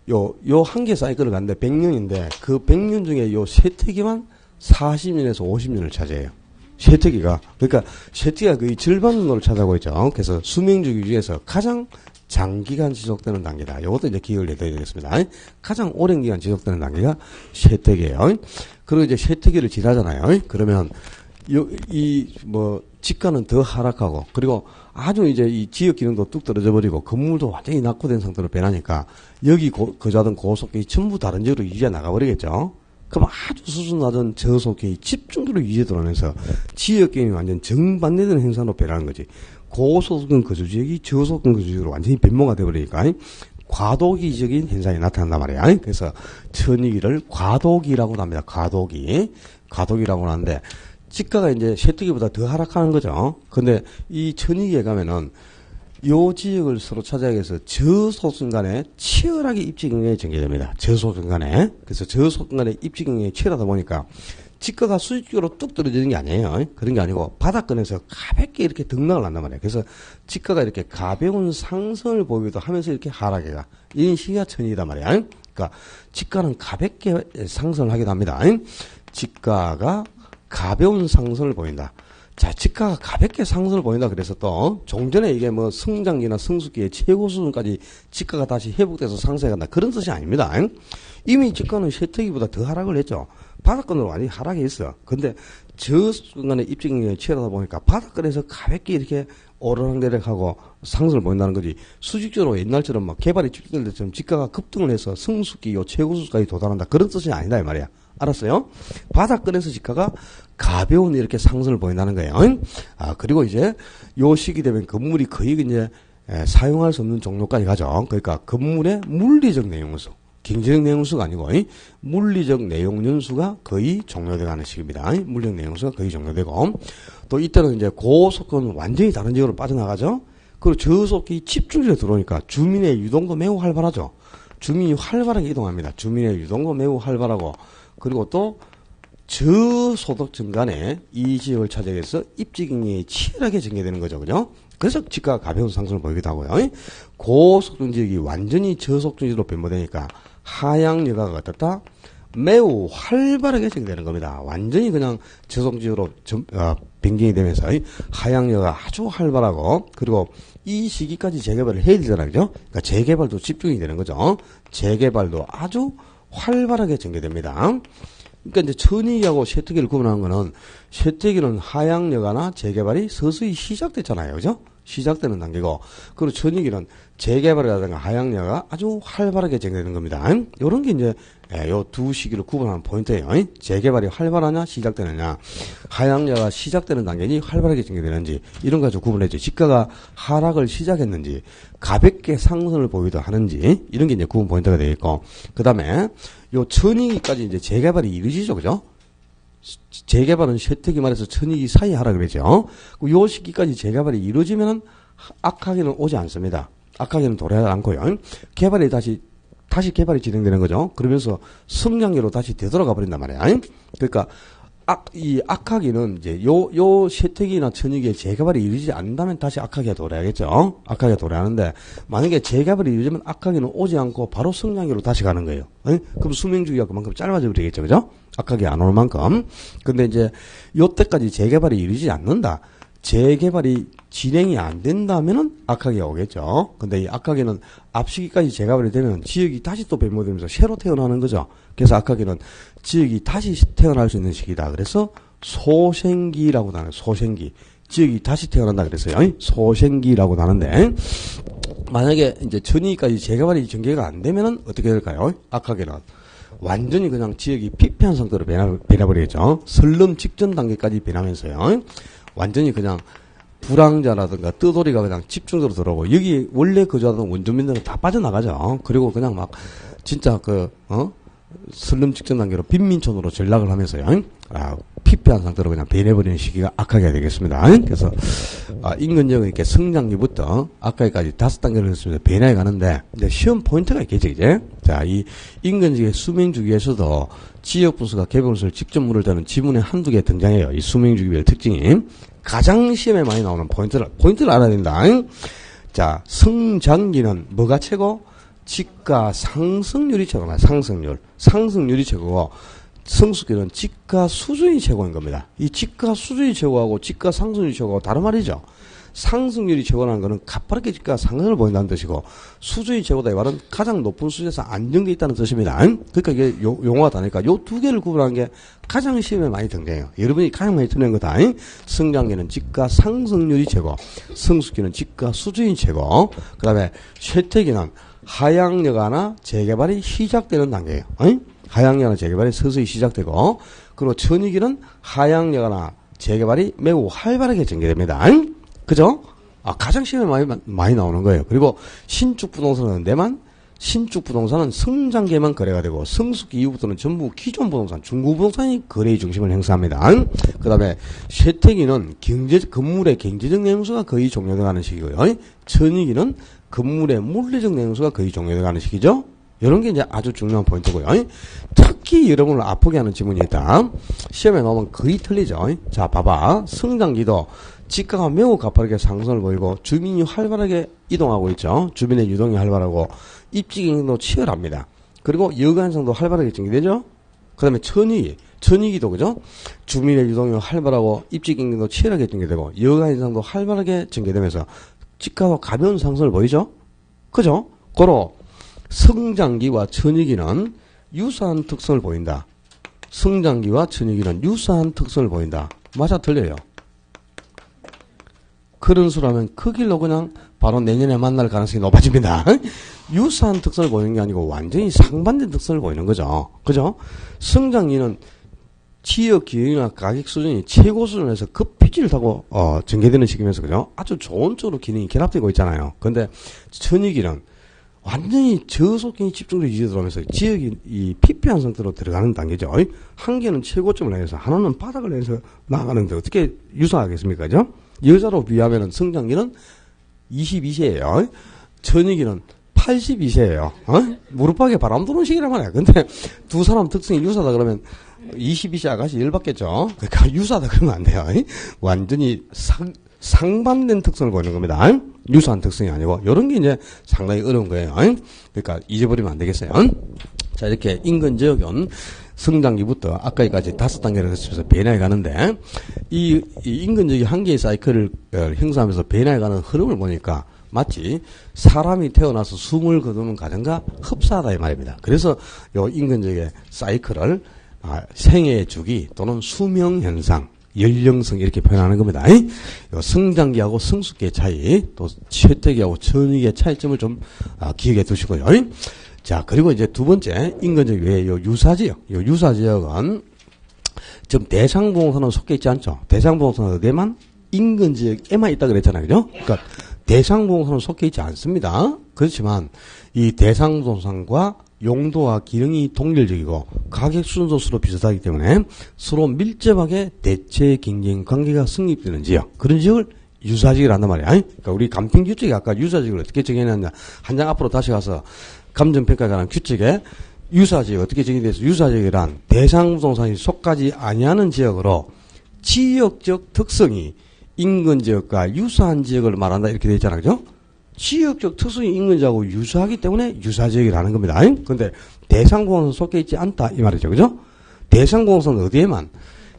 요 한 개 사이클을 갔는데 100년인데 그 100년 중에 요 쇠퇴기만 40년에서 50년을 차지해요. 쇠퇴기가. 그러니까 쇠퇴기가 거의 절반 정도를 차지하고 있죠. 그래서 수명주기 중에서 가장 장기간 지속되는 단계다. 요것도 이제 기억을 해둬야 되겠습니다. 가장 오랜 기간 지속되는 단계가 쇠퇴기예요. 그리고 이제 쇠퇴기를 지나잖아요. 그러면 집가는 더 하락하고, 그리고 아주 이제 이 지역 기능도 뚝 떨어져 버리고, 건물도 완전히 낙후된 상태로 변하니까, 여기 거주하던 고속계획이 전부 다른 지역으로 이주해 나가버리겠죠? 그럼 아주 수준 낮은 저속계획이 집중적으로 이주해 들어오면서, 지역 기능이 완전 정반대되는 행사로 변하는 거지. 고소득 거주 지역이 저소득 거주 지역으로 완전히 변모가 되어버리니까, 과도기적인 현상이 나타난단 말이야. 그래서, 천이기를 과도기라고 합니다. 과도기라고 하는데, 지가가 이제 쇠퇴기보다 더 하락하는 거죠. 근데 이 천이기에 가면은 요 지역을 서로 차지하기 위해서 저소득 간에 치열하게 입지 경쟁이 전개됩니다. 저소득 간에. 그래서 저소득 간에 입지 경쟁이 치열하다 보니까 지가가 수직적으로 뚝 떨어지는 게 아니에요. 그런 게 아니고 바닥권에서 가볍게 이렇게 등락을 한단 말이에요. 그래서 지가가 이렇게 가벼운 상승을 보이기도 하면서 이렇게 하락해가. 이런 시기가 천이기단 말이에요. 그러니까 지가는 가볍게 상승을 하기도 합니다. 지가가 가벼운 상승을 보인다. 자, 지가가 가볍게 상승을 보인다. 그래서 또, 종전에 이게 뭐 성장기나 성숙기의 최고 수준까지 지가가 다시 회복돼서 상승해 간다. 그런 뜻이 아닙니다. 이미 지가는 쇠퇴기보다 더 하락을 했죠. 바닥권으로 완전히 하락해 있어. 근데 저 순간에 입지 경쟁이 치열하다 보니까 바닥권에서 가볍게 이렇게 오르락내락하고 상승을 보인다는 거지. 수직적으로 옛날처럼 막 개발이 집중될 때처럼 지가가 급등을 해서 성숙기 요 최고 수준까지 도달한다. 그런 뜻이 아니다. 이 말이야. 알았어요? 바닥권에서 지가가 가벼운 이렇게 상승을 보인다는 거예요. 그리고 이제 요 시기 되면 건물이 거의 이제 사용할 수 없는 종료까지 가죠. 그러니까 건물의 물리적 내용수, 경제적 내용수가 아니고 물리적 내용연수가 거의 종료돼가는 시기입니다. 물리적 내용수가 거의 종료되고, 또 이때는 이제 고속도는 완전히 다른 지역으로 빠져나가죠. 그리고 저속이 집중적으로 들어오니까 주민의 유동도 매우 활발하죠. 주민이 활발하게 이동합니다. 주민의 유동도 매우 활발하고, 그리고 또 저소득층 간에 이 지역을 차지해서 입지 경쟁이 치열하게 전개되는 거죠. 그죠? 그래서 지가가 가벼운 상승을 보이기도 하고요. 고속층 지역이 완전히 저속층 지역으로 변모되니까 하향 여가가 어떻다? 매우 활발하게 전개되는 겁니다. 완전히 그냥 저속층 지역으로 변경이 되면서 하향 여가 아주 활발하고, 그리고 이 시기까지 재개발을 해야 되잖아요. 그죠? 그러니까 재개발도 집중이 되는 거죠. 재개발도 아주 활발하게 전개됩니다. 그러니까 이제 천이기하고 쇠퇴기를 구분하는 거는, 쇠퇴기는 하향 여가나 재개발이 서서히 시작됐잖아요. 그죠? 시작되는 단계고, 그리고 천이기는 재개발이라든가 하향 여가가 아주 활발하게 전개되는 겁니다. 요런 게 이제 요 두 시기를 구분하는 포인트예요. 재개발이 활발하냐 시작되느냐, 하향 여가가 시작되는 단계니 활발하게 전개되는지, 이런 거 가지고 구분해야지. 지가가 하락을 시작했는지 가볍게 상승을 보이도 하는지, 이런 게 이제 구분 포인트가 되겠고, 그 다음에 요 천이기까지 이제 재개발이 이루어지죠. 그죠? 재개발은 쇠퇴기 말에서 천이기 사이에 하라 그러죠. 요 시기까지 재개발이 이루어지면은 악하기는 오지 않습니다. 악하게는 도래하지 않고요. 개발이 다시 개발이 진행되는 거죠. 그러면서 성장기로 다시 되돌아가 버린단 말이야. 그러니까 이 악하기는 이제 요 쇠퇴기나 천이기의 재개발이 이루어지지 않는다면 다시 악하기가 도래하겠죠. 악하기가 도래하는데 만약에 재개발이 이루어지면 악하기는 오지 않고 바로 성장기로 다시 가는 거예요. 그럼 수명주기가 그만큼 짧아져 버리겠죠. 그죠? 악하기 안 올 만큼. 근데 이제 요때까지 재개발이 이루어지지 않는다. 재개발이 진행이 안 된다면은 악하기가 오겠죠. 근데 이 악하기는 앞시기까지 재개발이 되면 지역이 다시 또 변모되면서 새로 태어나는 거죠. 그래서 악하기는 지역이 다시 태어날 수 있는 시기다. 그래서 소생기라고 나눠요. 소생기. 지역이 다시 태어난다 그랬어요. 소생기라고 나는데 만약에 이제 전이까지 재개발이 전개가 안 되면은 어떻게 될까요? 악하기는 완전히 그냥 지역이 피폐한 상태로 변해버리겠죠. 설lâm 직전 단계까지 변하면서요. 완전히 그냥 불황자라든가 뜨돌이가 그냥 집중적으로 들어오고 여기 원래 거주하던 원주민들은 다 빠져나가죠. 그리고 그냥 막 진짜 설lâm 직전 단계로 빈민촌으로 전락을 하면서요. 피폐한 상태로 그냥 변해버리는 시기가 악하게 되겠습니다. 그래서 인근지역은 이렇게 성장기부터 악하기까지 5단계를 했습니다. 변화해 가는데 근데 시험 포인트가 있겠죠, 이제. 자, 이 인근지역의 수명주기에서도 지역 분수가 개별 분수를 직접 물을 때는 지문에 한두 개 등장해요. 이 수명주기별 특징이. 가장 시험에 많이 나오는 포인트를 알아야 된다. 자, 성장기는 뭐가 최고? 지가 상승률이 최고나 상승률이 최고고 성숙기는 지가 수준이 최고인 겁니다. 이 지가 수준이 최고하고 지가 상승률이 최고하고 다른 말이죠. 상승률이 최고라는 것은 가파르게 지가 상승을 보인다는 뜻이고 수준이 최고다 이 말은 가장 높은 수준에서 안정되어 있다는 뜻입니다. 그러니까 이게 용어가 다르니까 요 두 개를 구분하는 게 가장 시험에 많이 등장해요. 여러분이 가장 많이 듣는 거다. 성장기는 지가 상승률이 최고, 성숙기는 지가 수준이 최고, 그 다음에 쇠퇴기는 하향여가나 재개발이 시작되는 단계예요. 하향여가나 재개발이 서서히 시작되고, 그리고 천이기는 하향여가나 재개발이 매우 활발하게 전개됩니다. 그죠? 가장 시험에 많이 나오는 거예요. 그리고 신축 부동산은 신축 부동산은 성장기에만 거래가 되고, 성숙기 이후부터는 전부 기존 부동산, 중고 부동산이 거래의 중심을 행사합니다. 그 다음에 쇠퇴기는 건물의 경제적 내용수가 거의 종료되어가는 시기고요. 천이기는 건물의 물리적 내용수가 거의 종료되어가는 시기죠. 이런 게 이제 아주 중요한 포인트고요. 특히 여러분을 아프게 하는 지문이 있다. 시험에 나오면 거의 틀리죠. 자, 봐봐. 성장기도 지가가 매우 가파르게 상승을 보이고 주민이 활발하게 이동하고 있죠. 주민의 유동이 활발하고 입지 경쟁도 치열합니다. 그리고 여가현상도 활발하게 전개되죠. 그 다음에 천이기도 그죠? 주민의 유동이 활발하고 입지 경쟁도 치열하게 전개되고 여가현상도 활발하게 전개되면서 지가도 가벼운 상승을 보이죠. 그죠? 고로 성장기와 천이기는 유사한 특성을 보인다. 성장기와 천이기는 유사한 특성을 보인다. 맞아, 틀려요. 그런 수라면 그 길로 그냥 바로 내년에 만날 가능성이 높아집니다. 유사한 특성을 보이는 게 아니고 완전히 상반된 특성을 보이는 거죠. 그죠? 성장기는 지역 기능이나 가격 수준이 최고 수준에서 급피지를 타고 전개되는 시기면서 그죠? 아주 좋은 쪽으로 기능이 결합되고 있잖아요. 근데 천이기는 완전히 저속경이 집중적으로 유지에 들어오면서 지역이 이 피폐한 상태로 들어가는 단계죠. 한 개는 최고점을 내서 하나는 바닥을 내서 나가는데 어떻게 유사하겠습니까? 그죠? 여자로 비하면 성장기는 22세예요. 천이기는 82세예요. 무릎팍에 바람 들어오는 시기란 말이야. 근데 두 사람 특성이 유사하다 그러면 22세 아가씨 열받겠죠. 그러니까 유사하다 그러면 안 돼요. 완전히 상반된 특성을 보이는 겁니다. 유사한 특성이 아니고 이런 게 이제 상당히 어려운 거예요. 그러니까 잊어버리면 안 되겠어요. 자, 이렇게 인근지역은 성장기부터 악하기까지 5단계를 거쳐서 변화해 가는데 이 인근지역이 한 개의 사이클을 형성하면서 변화해 가는 흐름을 보니까 마치 사람이 태어나서 숨을 거두는 과정과 흡사하다 이 말입니다. 그래서 요 인근지역의 사이클을 생애의 주기 또는 수명 현상, 연령성 이렇게 표현하는 겁니다. 요 성장기하고 성숙기의 차이, 또 쇠퇴기하고 천이기의 차이점을 좀 기억해 두시고요. 자, 그리고 이제 두 번째 인근지역 외에 요 유사지역, 요 유사지역은 지금 대상부동산은 속해 있지 않죠. 대상부동산은 어디에만? 인근지역에만 있다 그랬잖아요, 그죠? 그러니까 대상부동산은 속해 있지 않습니다. 그렇지만 이 대상부동산과 용도와 기능이 동일적이고 가격 수준도 서로 비슷하기 때문에 서로 밀접하게 대체 경쟁 관계가 성립되는 지역, 그런 지역을 유사지역을 한단 말이야. 그러니까 우리 감평규칙이 아까 유사지역을 어떻게 정해놨냐. 한 장 앞으로 다시 가서 감정평가에 관한 규칙에 유사지역 어떻게 정의돼서 유사지역이란 대상부동산이 속하지 아니하는 지역으로 지역적 특성이 인근 지역과 유사한 지역을 말한다 이렇게 되어 있잖아. 그죠? 지역적 특성이 인근 지역하고 유사하기 때문에 유사지역이라는 겁니다. 근데 대상부동산 속해 있지 않다 이 말이죠. 그죠? 대상부동산은 어디에만?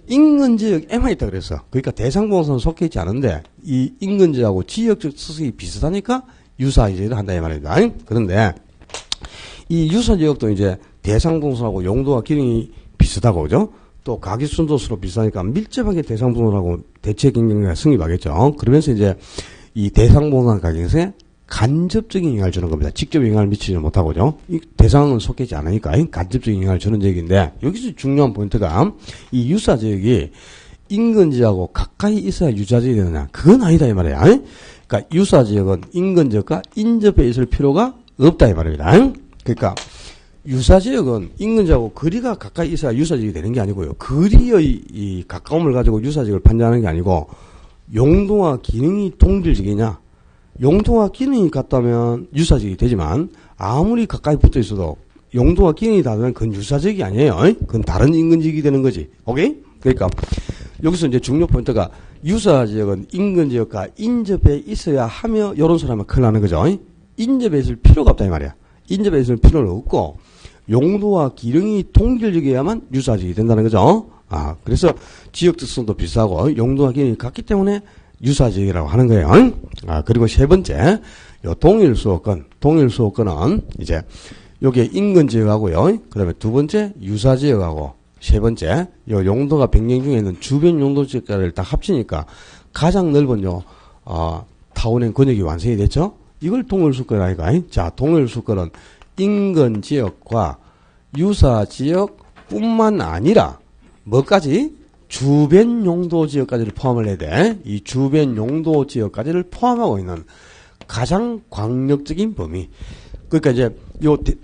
인근 지역에만 있다 그랬어. 그러니까 대상부동산은 속해 있지 않은데 이 인근 지역하고 지역적 특성이 비슷하니까 유사지역을 한다 이 말입니다. 그런데 이 유사지역도 이제 대상부동산하고 용도와 기능이 비슷하고 그죠? 또 가기순도수로 비슷하니까 밀접하게 대상부동산하고 대체 경쟁력이 승립하겠죠. 그러면서 이제 이 대상부동산 가격에 간접적인 영향을 주는 겁니다. 직접 영향을 미치지 못하고죠. 이 대상은 속해 있지 않으니까 간접적인 영향을 주는 지역인데 여기서 중요한 포인트가 이 유사지역이 인근지역하고 가까이 있어야 유사지역이 되느냐. 그건 아니다 이 말이야. 그러니까 유사지역은 인근지역과 인접해 있을 필요가 없다 이 말입니다. 그러니까 유사지역은 인근지역하고 거리가 가까이 있어야 유사지역이 되는 게 아니고요. 거리의 이 가까움을 가지고 유사지역을 판단하는 게 아니고 용도와 기능이 동질적이냐. 용도와 기능이 같다면 유사지역이 되지만 아무리 가까이 붙어 있어도 용도와 기능이 다르면 그건 유사지역이 아니에요. 그건 다른 인근지역이 되는 거지. 오케이? 그러니까 여기서 이제 중요 포인트가 유사지역은 인근지역과 인접해 있어야 하며 이런 소리 하면 큰일 나는 거죠. 인접해 있을 필요가 없다 이 말이야. 인접해 있을 필요는 없고 용도와 기능이 동질적이어야만 유사지역이 된다는 거죠. 그래서 지역 특성도 비슷하고 용도와 기능이 같기 때문에 유사지역이라고 하는 거예요. 그리고 세 번째, 요 동일수호권. 동일수호권은 이제 요게 인근지역하고요. 그 다음에 두 번째, 유사지역하고 세 번째, 요 용도가 변경 중에 있는 주변 용도지역까지를 딱 합치니까 가장 넓은 타운행 권역이 완성이 됐죠? 이걸 동일수권이라니까. 자, 동일수권은 인근지역과 유사지역뿐만 아니라 뭐까지? 주변 용도 지역까지를 포함을 해야 돼. 이 주변 용도 지역까지를 포함하고 있는 가장 광역적인 범위. 그러니까 이제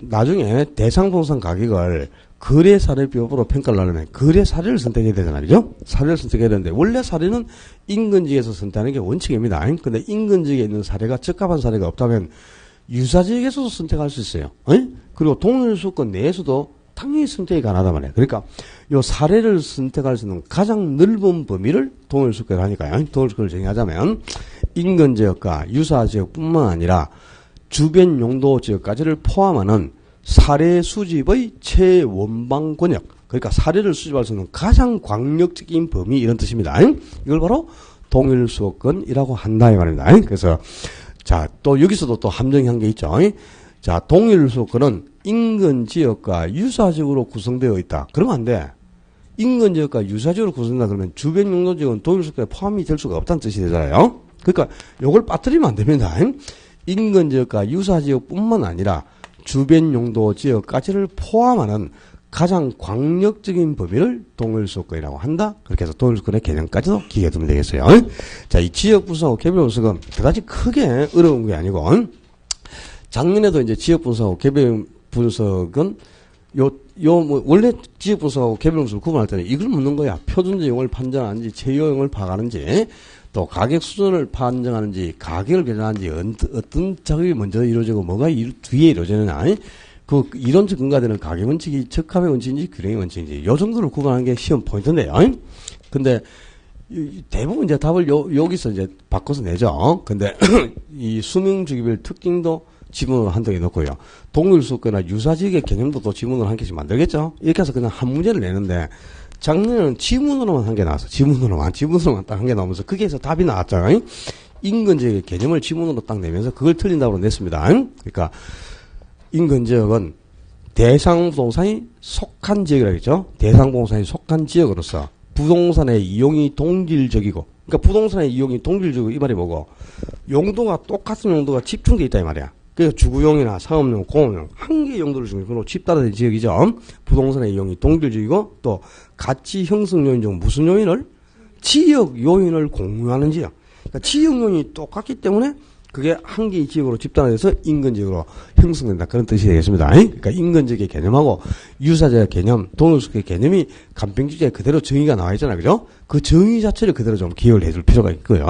나중에 대상부동산 가격을 거래 사례 비법으로 평가를 하려면 거래 사례를 선택해야 되잖아요. 그죠? 사례를 선택해야 되는데 원래 사례는 인근지역에서 선택하는 게 원칙입니다. 근데 인근지역에 있는 사례가 적합한 사례가 없다면 유사지역에서도 선택할 수 있어요. 그리고 동일수권 내에서도 당연히 선택이 가능하단 말이에요. 그러니까 요 사례를 선택할 수 있는 가장 넓은 범위를 동일수권을 하니까요. 동일수권을 정의하자면 인근지역과 유사지역뿐만 아니라 주변 용도 지역까지를 포함하는 사례 수집의 최원방 권역. 그러니까 사례를 수집할 수 있는 가장 광역적인 범위 이런 뜻입니다. 이걸 바로 동일수권이라고 한다 이 말입니다. 그래서 자, 또 여기서도 또 함정한 게 있죠. 자, 동일수권은 인근지역과 유사지역으로 구성되어 있다. 그러면 안 돼. 인근지역과 유사지역으로 구성된다 그러면 주변 용도지역은 동일수권에 포함이 될 수가 없다는 뜻이 되잖아요. 그러니까 요걸 빠뜨리면 안 됩니다. 인근지역과 유사지역뿐만 아니라 주변 용도지역까지를 포함하는 가장 광역적인 범위를 동일수권이라고 한다. 그렇게 해서 동일수권의 개념까지도 기억해 두면 되겠어요. 자, 이 지역 분석하고 개별 분석은 그다지 크게 어려운 게 아니고 작년에도 이제 지역 분석하고 개별 분석은 원래 지역 분석하고 개별 분석을 구분할 때는 이걸 묻는 거야. 표준지역을 판정하는지, 제휴형을 파악하는지, 또 가격 수준을 판정하는지, 가격을 계산하는지, 어떤 작업이 먼저 이루어지고 뭐가 뒤에 이루어지느냐. 그 이론적 근거되는 가격 원칙이 적합의 원칙인지 균형의 원칙인지 요 정도를 구분하는 게 시험 포인트인데요. 근데 대부분 이제 답을 여기서 이제 바꿔서 내죠. 근데 이 수명주기별 특징도 지문으로 한 덩이 넣고요. 동일수권이나 유사지역의 개념도 또 지문으로 한 개씩 만들겠죠. 이렇게 해서 그냥 한 문제를 내는데 작년에는 지문으로만 한 개 나왔어. 지문으로만 딱 한 개 나오면서 거기에서 답이 나왔잖아요. 인근지역의 개념을 지문으로 딱 내면서 그걸 틀린다고 냈습니다. 그러니까 인근지역은 대상부동산이 속한 지역이라고 했죠. 대상부동산이 속한 지역으로서 부동산의 이용이 동질적이고, 그러니까 부동산의 이용이 동질적이고 이 말이 뭐고, 용도가 똑같은 용도가 집중되어 있다 이 말이야. 그래서 주거용이나 상업용, 공업용 한 개의 용도를 중심으로 집단화된 지역이죠. 부동산의 이용이 동질적이고 또 가치 형성 요인 중 무슨 요인을? 지역 요인을 공유하는 지역. 그러니까 지역 요인이 똑같기 때문에 그게 한 개의 지역으로 집단화돼서 인근지역으로 형성된다. 그런 뜻이 되겠습니다. 그러니까 인근지역의 개념하고 유사지역 개념, 동일수의 개념이 간평주제에 그대로 정의가 나와 있잖아요. 그죠? 그 정의 자체를 그대로 좀 기억을 해줄 필요가 있고요.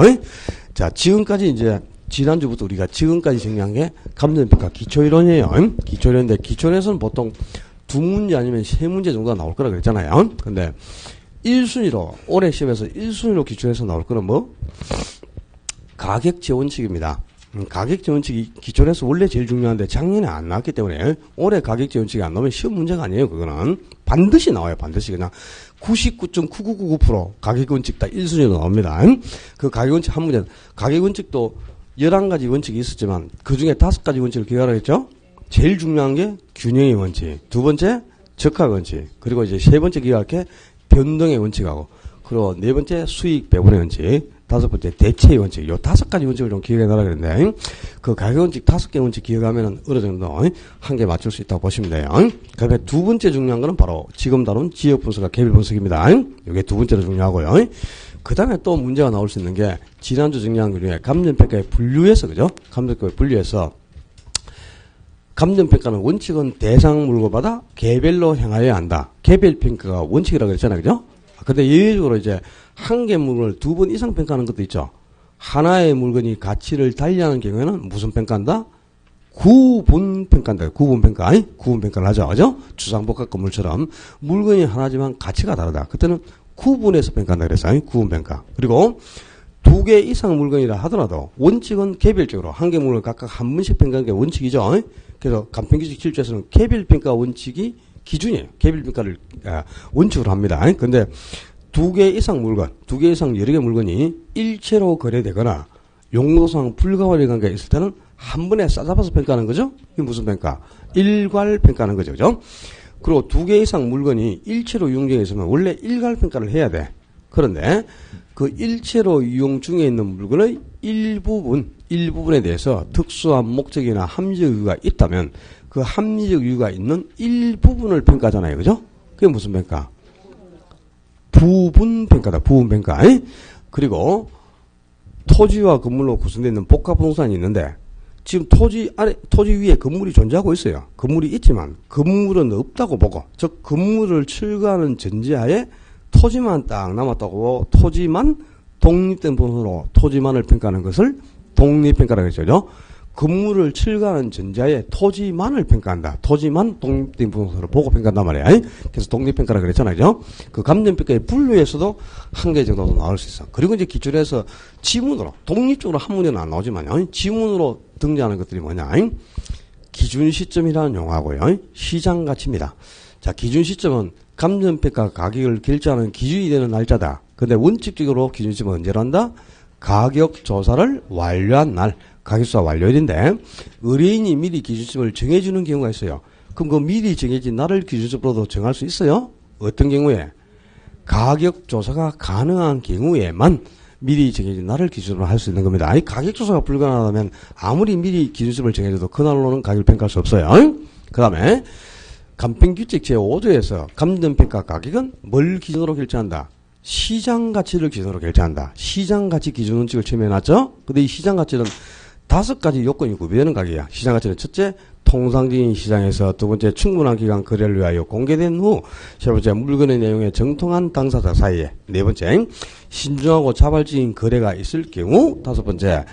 자, 지금까지 이제 지난주부터 우리가 지금까지 정리한 게 감정평가 기초이론이에요. 기초이론인데 기초이론에서는 보통 2문제 아니면 3문제 정도가 나올 거라 그랬잖아요. 근데 1순위로 올해 시험에서 1순위로 기초해서 나올 거는 뭐? 가격제원칙입니다. 가격제원칙이 기초에서 원래 제일 중요한데 작년에 안 나왔기 때문에 올해 가격제원칙이 안 나오면 시험 문제가 아니에요. 그거는 반드시 나와요. 반드시 그냥 99.9999% 가격원칙 딱 1순위로 나옵니다. 그 가격원칙 한 문제, 가격원칙도 11가지 원칙이 있었지만 그 중에 5가지 원칙을 기억하라 했죠. 제일 중요한 게 균형의 원칙, 두 번째 적합 원칙, 그리고 이제 세 번째 기억할 게 변동의 원칙하고, 그리고 네 번째 수익 배분의 원칙, 다섯 번째 대체의 원칙. 요 5가지 원칙을 좀 기억해 놔라 그랬는데, 그 가격 원칙 5개 원칙 기억하면은 어느 정도 한 개 맞출 수 있다고 보시면 돼요. 그 다음에 두 번째 중요한 거는 바로 지금 다룬 지역 분석과 개별 분석입니다. 요게 두 번째로 중요하고요. 그 다음에 또 문제가 나올 수 있는 게 지난주 정리한 것 중에 감정평가의 분류에서, 그죠? 감정평가의 분류에서 감정평가는 원칙은 대상 물건마다 개별로 향하여야 한다. 개별평가가 원칙이라고 그랬잖아요. 그죠? 근데 예외적으로 이제 한 개 물건을 2번 이상 평가하는 것도 있죠. 하나의 물건이 가치를 달리하는 경우에는 무슨 평가한다? 구분 평가한다. 구분 평가. 구분 평가를 하죠. 그죠? 주상복합 건물처럼 물건이 하나지만 가치가 다르다. 그때는 구분해서 평가한다 그랬어요. 구분 평가. 그리고 2개 이상 물건이라 하더라도 원칙은 개별적으로 한 개 물건 각각 한 번씩 평가하는 게 원칙이죠. 그래서 간평규칙 7조에서는 개별평가 원칙이 기준이에요. 개별평가를 원칙으로 합니다. 근데 2개 이상 물건, 2개 이상 여러 개 물건이 일체로 거래되거나 용도상 불가화의 관계가 있을 때는 한 번에 싸잡아서 평가하는 거죠. 이게 무슨 평가? 일괄 평가하는 거죠. 그죠? 그리고 2개 이상 물건이 일체로 이용 중에 있으면 원래 일괄 평가를 해야 돼. 그런데 그 일체로 이용 중에 있는 물건의 일부분에 대해서 특수한 목적이나 합리적 이유가 있다면 그 합리적 이유가 있는 일부분을 평가하잖아요. 그죠? 그게 무슨 평가? 부분 평가다. 부분 평가. 그리고 토지와 건물로 구성되어 있는 복합부동산이 있는데 지금 토지 위에 건물이 존재하고 있어요. 건물이 있지만 건물은 없다고 보고, 즉 건물을 철거하는 전제하에 토지만 딱 남았다고, 토지만 독립된 부분으로 토지만을 평가하는 것을 독립평가라고 했죠. 건물을 철거하는 전제하에 토지만을 평가한다. 토지만 독립된 부분으로 보고 평가한단 말이야. 그래서 독립평가라고 그랬잖아요. 그 감정평가의 분류에서도 한 개 정도 나올 수 있어. 그리고 이제 기출에서 지문으로, 독립적으로 한 문제는 안 나오지만 지문으로 등장하는 것들이 뭐냐? 기준 시점이라는 용어고요. 시장 가치입니다. 자, 기준 시점은 감정평가 가격을 결정하는 기준이 되는 날짜다. 근데 원칙적으로 기준 시점은 언제로 한다? 가격 조사를 완료한 날, 가격조사 완료일인데 의뢰인이 미리 기준점을 정해주는 경우가 있어요. 그럼 그 미리 정해진 날을 기준점으로도 정할 수 있어요? 어떤 경우에? 가격조사가 가능한 경우에만 미리 정해진 날을 기준으로 할 수 있는 겁니다. 아니, 가격조사가 불가능하다면 아무리 미리 기준점을 정해줘도 그날로는 가격을 평가할 수 없어요. 그 다음에 간평규칙 제5조에서 감정평가 가격은 뭘 기준으로 결정한다? 시장 가치를 기준으로 결정한다. 시장 가치 기준 원칙을 처음에 해놨죠? 근데 이 시장 가치는 5가지 요건이 구비되는 가격이야. 시장 가치는 첫째, 통상적인 시장에서, 두 번째, 충분한 기간 거래를 위하여 공개된 후, 세 번째, 물건의 내용에 정통한 당사자 사이에, 네 번째, 신중하고 자발적인 거래가 있을 경우, 다섯 번째,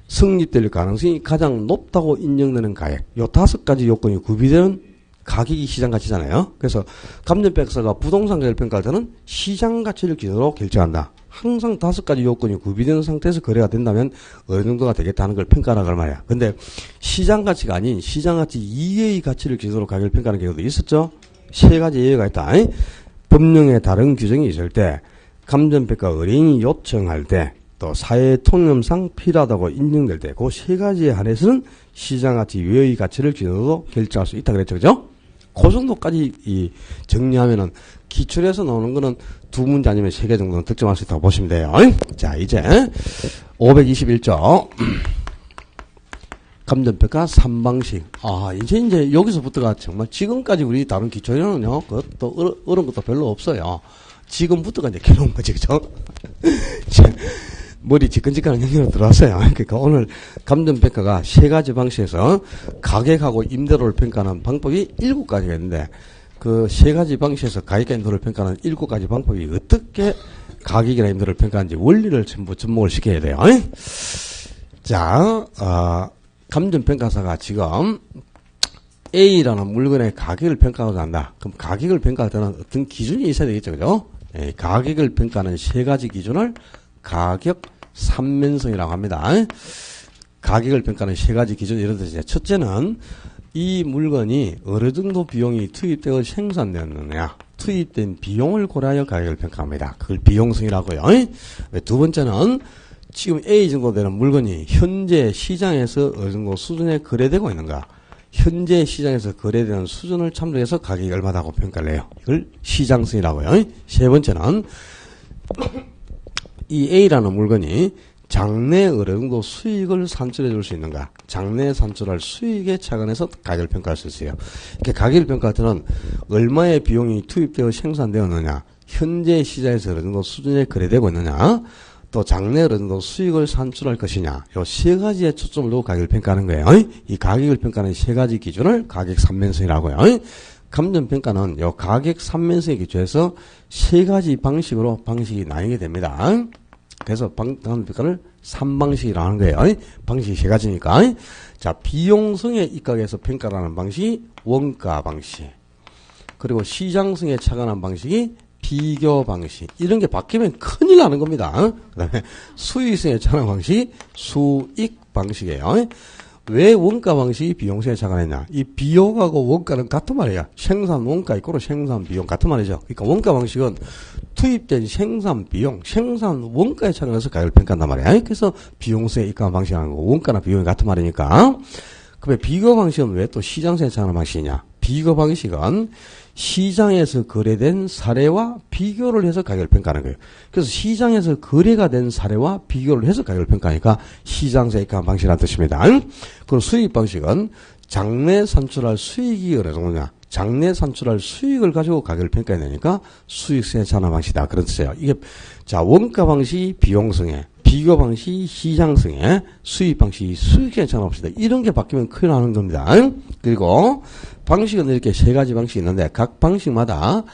성립될 가능성이 가장 높다고 인정되는 가액. 요 5가지 요건이 구비되는 가격이 시장 가치잖아요. 그래서 감정평가가 부동산 가격을 평가할 때는 시장 가치를 기준으로 결정한다. 항상 5가지 요건이 구비되는 상태에서 거래가 된다면 어느 정도가 되겠다는 걸 평가하라고 말이야. 근데 시장 가치가 아닌 시장 가치 이외의 가치를 기준으로 가격을 평가하는 경우도 있었죠. 3가지 예외가 있다. 법령에 다른 규정이 있을 때, 감정평가 의뢰인이 요청할 때, 또 사회 통념상 필요하다고 인정될 때, 그 3가지에 한해서는 시장 가치 이외의 가치를 기준으로 결정할 수 있다 그랬죠. 그죠? 그 정도까지 정리하면은 기출에서 나오는 거는 2문제 아니면 3개 정도는 득점할 수 있다고 보시면 돼요. 자, 이제 521조 감정평가 3방식. 이제 여기서부터가 정말 지금까지 우리 다룬 기초에는요, 그것도 어려운 것도 별로 없어요. 지금부터가 이제 괴로운 거지, 그죠? 머리 지끈지끈한 연기로 들어왔어요. 그러니까 오늘 감정평가가 3가지 방식에서 가격하고 임대료를 평가하는 방법이 7가지가 있는데, 그 3가지 방식에서 가격과 임대료를 평가하는 7가지 방법이 어떻게 가격이나 임대를 평가하는지 원리를 전부 접목을 시켜야 돼요. 자, 감정평가사가 지금 A라는 물건의 가격을 평가하고 난다. 그럼 가격을 평가할 때는 어떤 기준이 있어야 되겠죠, 그죠? 예, 가격을 평가하는 세 가지 기준을 가격 삼면성이라고 합니다. 가격을 평가하는 세 가지 기준 이런 뜻이죠. 첫째는 이 물건이 어느 정도 비용이 투입되어 생산되었느냐. 투입된 비용을 고려하여 가격을 평가합니다. 그걸 비용성이라고요. 두 번째는 지금 A 정도 되는 물건이 현재 시장에서 어느 정도 수준에 거래되고 있는가. 현재 시장에서 거래되는 수준을 참조해서 가격이 얼마다고 평가를 해요. 이걸 시장성이라고요. 세 번째는 이 A라는 물건이 장래 어느 정도 수익을 산출해 줄 수 있는가. 장래 산출할 수익에 착안해서 가격을 평가할 수 있어요. 이렇게 가격을 평가할 때는 얼마의 비용이 투입되어 생산되었느냐. 현재 시장에서 어느 정도 수준에 거래되고 있느냐. 또 장래 어느 정도 수익을 산출할 것이냐. 요 세 가지에 초점을 두고 가격을 평가하는 거예요. 이 가격을 평가하는 세 가지 기준을 가격 삼면성이라고요. 감정평가는 요 가격 삼면성에 기초해서 세 가지 방식으로 방식이 나뉘게 됩니다. 그래서 감정평가를 3방식이라고 하는 거예요. 방식이 세 가지니까. 자, 비용성에 입각해서 평가를 하는 방식이 원가 방식. 그리고 시장성에 착안한 방식이 비교 방식. 이런 게 바뀌면 큰일 나는 겁니다. 그 다음에 수익성에 착안한 방식이 수익 방식이에요. 왜 원가 방식이 비용성에 착안했냐. 이 비용하고 원가는 같은 말이에요. 생산 원가 이꼬르 생산 비용 같은 말이죠. 그러니까 원가 방식은 투입된 생산 비용, 생산 원가에 착안해서 가격을 평가한단 말이에요. 그래서 비용성에 입각한 방식이라는 거고 원가나 비용이 같은 말이니까. 그러면 비교 방식은 왜 또 시장성에 착안한 방식이냐. 비교 방식은 시장에서 거래된 사례와 비교를 해서 가격을 평가하는 거예요. 그래서 시장에서 거래가 된 사례와 비교를 해서 가격을 평가하니까 시장성에 입각한 방식이라는 뜻입니다. 그리고 수익 방식은 장래 산출할 수익이 어느 정도냐. 장래 산출할 수익을 가지고 가격을 평가해야 되니까 수익성에 착안한 방식이다. 그런 뜻이에요. 이게, 자, 원가 방식이 비용성에, 비교 방식이 시장성에, 수익 방식이 수익성에 착안한 방식이다. 이런 게 바뀌면 큰일 나는 겁니다. 그리고 방식은 이렇게 세 가지 방식이 있는데 각 방식마다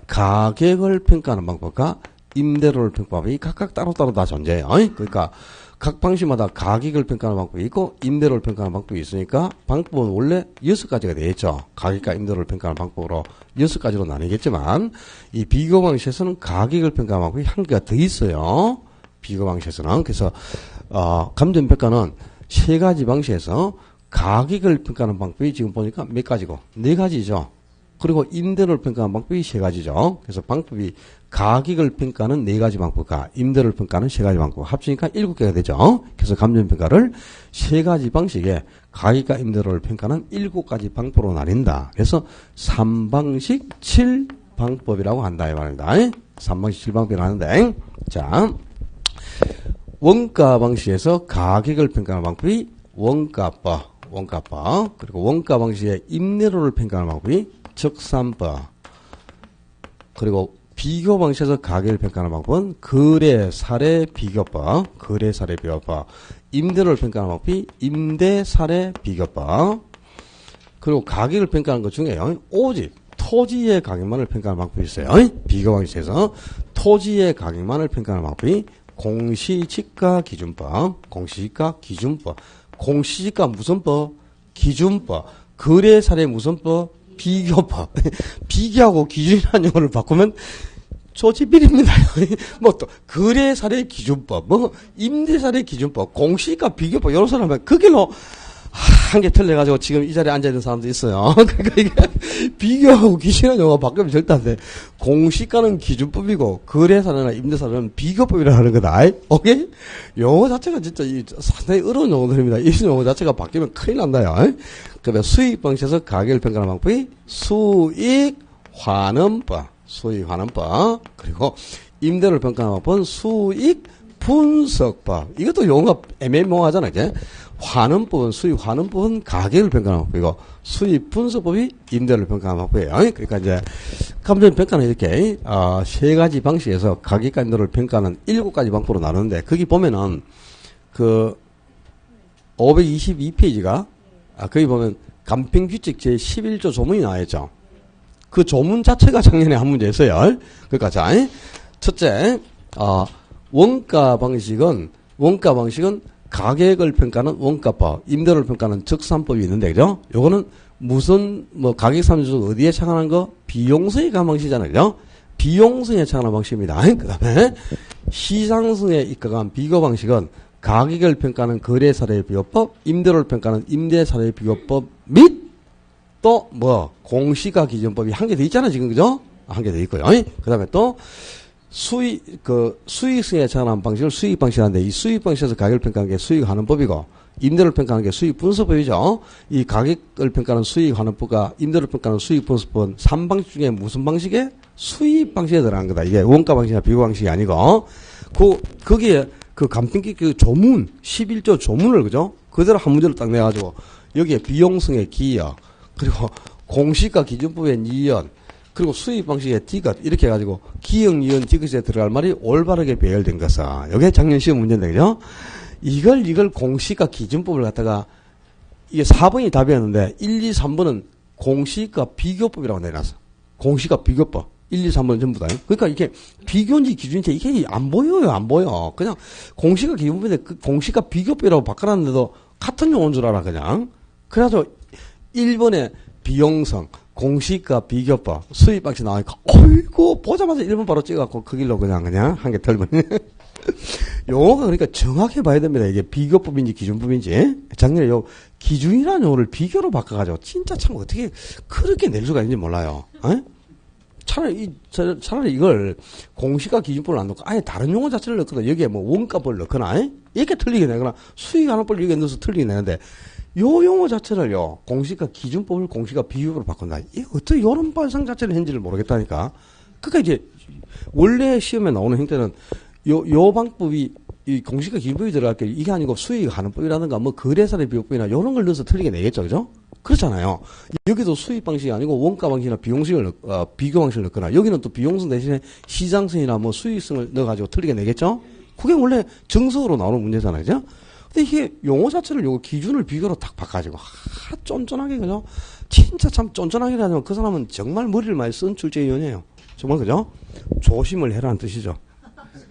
가격을 평가하는 방법과 임대료를 평가하는 방법이 각각 따로따로 다 존재해요. 그러니까 각 방식마다 가격을 평가하는 방법이 있고 임대료를 평가하는 방법이 있으니까 방법은 원래 6가지가 되겠죠. 가격과 임대료를 평가하는 방법으로 6가지로 나뉘겠지만 이 비교 방식에서는 가격을 평가하는 방법이 한 개가 더 있어요. 비교 방식에서는. 그래서 감정평가는 세 가지 방식에서 가격을 평가하는 방법이 지금 보니까 몇 가지고? 4가지죠. 그리고 임대료를 평가하는 방법이 3가지죠. 그래서 방법이 가격을 평가하는 4가지 방법과 임대료를 평가하는 3가지 방법 합치니까 7개가 되죠. 그래서 감정평가를 3가지 방식에 가격과 임대료를 평가하는 7가지 방법으로 나뉜다. 그래서 3방식 7방법이라고 한다 이 말입니다. 3방식 7방법이라고 하는데, 자, 원가 방식에서 가격을 평가하는 방법이 원가법. 그리고 원가 방식의 임대료를 평가하는 방법이 적산법. 그리고 비교 방식에서 가격을 평가하는 방법은 거래 사례 비교법. 임대료를 평가하는 방법이 임대 사례 비교법. 그리고 가격을 평가하는 것 중에요. 오직 토지의 가격만을 평가하는 방법이 있어요. 비교 방식에서 토지의 가격만을 평가하는 방법이 공시지가 기준법. 공시지가 무슨 법? 기준법. 거래 사례 무슨 법? 비교법. 비교하고 기준이라는 용어를 바꾸면 조지비립니다. 뭐 또 거래 사례 기준법, 뭐 임대 사례 기준법, 공시지가 비교법 이런 사람은 그 길로 한 개 틀려가지고 지금 이 자리에 앉아있는 사람도 있어요. 그러니까 이게 비교하고 기준이라는 용어가 바꾸면 절대 안 돼. 공시가는 기준법이고 거래사례나 임대사례는 비교법이라 하는 거다. 오케이? 용어 자체가 진짜 상당히 어려운 용어들입니다. 이 용어 자체가 바뀌면 큰일 난다요. 그러면 수익 방식에서 가격을 평가하는 방법이 수익환원법. 그리고 임대료를 평가하는 방법은 수익분석법. 이것도 용어가 애매모호하잖아요. 이제. 환원법은 수익환원법은 가격을 평가하는 방법이고 수익분석법이 임대료를 평가하는 방법이에요. 그러니까 이제 감정평가는 이렇게 3가지 방식에서 가격과 임대료를 평가하는 7가지 방법으로 나누는데 거기 보면은 그 522페이지가 거기 보면 간평규칙 제11조 조문이 나와있죠. 그 조문 자체가 작년에 한 문제였어요. 그러니까 자, 첫째 원가 방식은 가격을 평가하는 원가법, 임대료를 평가하는 적산법이 있는데, 그죠? 요거는 무슨, 가격 산수 어디에 착안한 거? 비용성에 관한 방식이잖아요, 그죠? 비용성에 착안한 방식입니다. 그 다음에 시장성에 입각한 비교 방식은 가격을 평가하는 거래사례 비교법, 임대료를 평가하는 임대사례 비교법 및 또 공시가 기준법이 한 개 더 있잖아, 지금, 그죠? 한 개 더 있고요. 그 다음에 또 수익성에 착안한 방식을 수익 방식이라는데, 이 수익 방식에서 가격을 평가하는 게 수익하는 법이고, 임대를 평가하는 게 수익 분석법이죠. 이 가격을 평가하는 수익하는 법과 임대를 평가하는 수익 분석법은 3방식 중에 무슨 방식에? 수익 방식에 들어간 거다. 이게 원가 방식이나 비교 방식이 아니고, 거기에 간평기 조문, 11조 조문을, 그죠? 그대로 한 문제를 딱 내가지고, 여기에 비용성의 기여, 그리고 공시가 기준법의 니은, 그리고 수입 방식의 디귿, 이렇게 해가지고, 기역, 니은, 디귿에 들어갈 말이 올바르게 배열된 것은, 이게 작년 시험 문제인데, 그죠? 이걸 공시가 기준법을 갖다가, 이게 4번이 답이었는데, 1, 2, 3번은 공시가 비교법이라고 내놨어. 공시가 비교법. 1, 2, 3번은 전부 다. 그러니까 이게 비교인지 기준인지 이게 안 보여요, 안 보여. 그냥 공시가 기준법인데, 그 공시가 비교법이라고 바꿔놨는데도 같은 용어인 줄 알아, 그냥. 그래서 1번에 비용성, 공시가 비교법, 수입 방식 나오니까, 어이구, 보자마자 1번 바로 찍어갖고, 그 길로 그냥 한 개 털면. 용어가 그러니까 정확히 봐야 됩니다. 이게 비교법인지 기준법인지. 작년에 기준이라는 용어를 비교로 바꿔가지고, 진짜 참 어떻게 그렇게 낼 수가 있는지 몰라요. 차라리 이걸 공시가 기준법을 안 넣고, 아예 다른 용어 자체를 넣거나, 여기에 원가법을 넣거나, 이렇게 틀리게 내거나, 수익하는 법을 여기에 넣어서 틀리게 내는데, 요 용어 자체를요, 공시가 기준법을 공시가 비교로 바꾼다. 이게 어떻게 요런 발상 자체를 했는지를 모르겠다니까. 그러니까 이제, 원래 시험에 나오는 형태는, 요 방법이, 이 공시가 기준법이 들어갈 게 이게 아니고 수익하는 법이라든가, 거래사례 비교법이나 요런 걸 넣어서 틀리게 내겠죠, 그죠? 그렇잖아요. 여기도 수익 방식이 아니고 원가 방식이나 비용식을, 비교 방식을 넣거나, 여기는 또 비용성 대신에 시장성이나 수익성을 넣어가지고 틀리게 내겠죠? 그게 원래 정석으로 나오는 문제잖아요, 그죠? 근데 이게 용어 자체를 요거 기준을 비교로 딱 바꿔가지고, 쫀쫀하게, 그죠? 진짜 참 쫀쫀하게 하면 그 사람은 정말 머리를 많이 쓴 출제위원이에요. 정말, 그죠? 조심을 해라는 뜻이죠.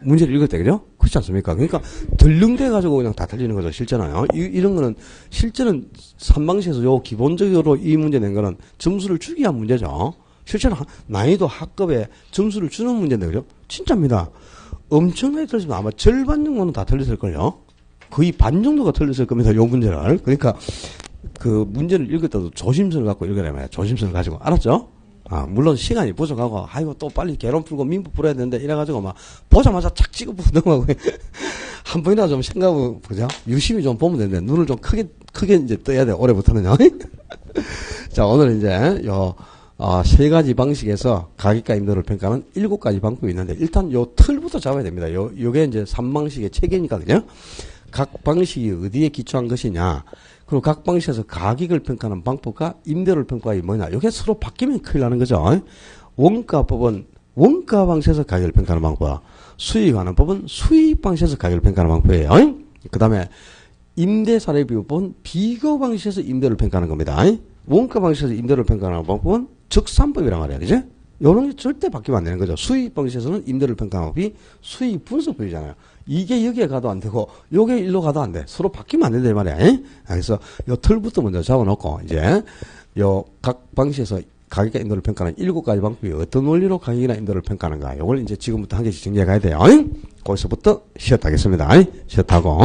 문제를 읽을 때, 그죠? 그렇지 않습니까? 그러니까, 덜렁대가지고 그냥 다 틀리는 거죠, 실제는요. 이런 거는, 실제는 3방식에서 요 기본적으로 이 문제 낸 거는 점수를 주기 위한 문제죠. 실제는 난이도 학급에 점수를 주는 문제인데, 그죠? 진짜입니다. 엄청나게 틀리시면 아마 절반 정도는 다 틀렸을걸요? 거의 반 정도가 틀렸을 겁니다, 요 문제를. 그러니까, 그 문제를 읽을 때도 조심성을 갖고 읽어야 됩니다. 조심성을 가지고. 알았죠? 물론 시간이 부족하고, 아이고, 또 빨리 개론 풀고 민법 풀어야 되는데, 이래가지고 보자마자 착 찍어 넘어가고, 한 번이나 좀 생각을, 그죠? 유심히 좀 보면 되는데, 눈을 좀 크게 이제 떠야 돼, 올해부터는요. 자, 오늘 이제, 세 가지 방식에서 가격과 임대료를 평가하는 7가지 방법이 있는데, 일단 요 틀부터 잡아야 됩니다. 요게 이제 3방식의 체계니까, 그죠? 각 방식이 어디에 기초한 것이냐, 그리고 각 방식에서 가격을 평가하는 방법과 임대료를 평가하기 뭐냐, 이게 서로 바뀌면 큰일 나는 거죠. 원가법은 원가 방식에서 가격을 평가하는 방법, 수익하는 법은 수익 방식에서 가격을 평가하는 방법이에요. 그 다음에 임대사례비교법은 비교 방식에서 임대료를 평가하는 겁니다. 원가 방식에서 임대료를 평가하는 방법은 적산법이란 말이야, 그죠? 요런 게 절대 바뀌면 안 되는 거죠. 수익 방식에서는 임대료를 평가하는 법이 수익 분석법이잖아요. 이게 여기에 가도 안 되고, 요게 일로 가도 안 돼. 서로 바뀌면 안 된다, 이 말이야. 그래서 요 틀부터 먼저 잡아놓고, 이제, 각 방식에서 가격과 임대료를 평가하는 7가지 방법이 어떤 원리로 가격이나 임대료를 평가하는가. 요걸 이제 지금부터 한 개씩 정리해 가야 돼요. 거기서부터 시작하겠습니다. 시작하고.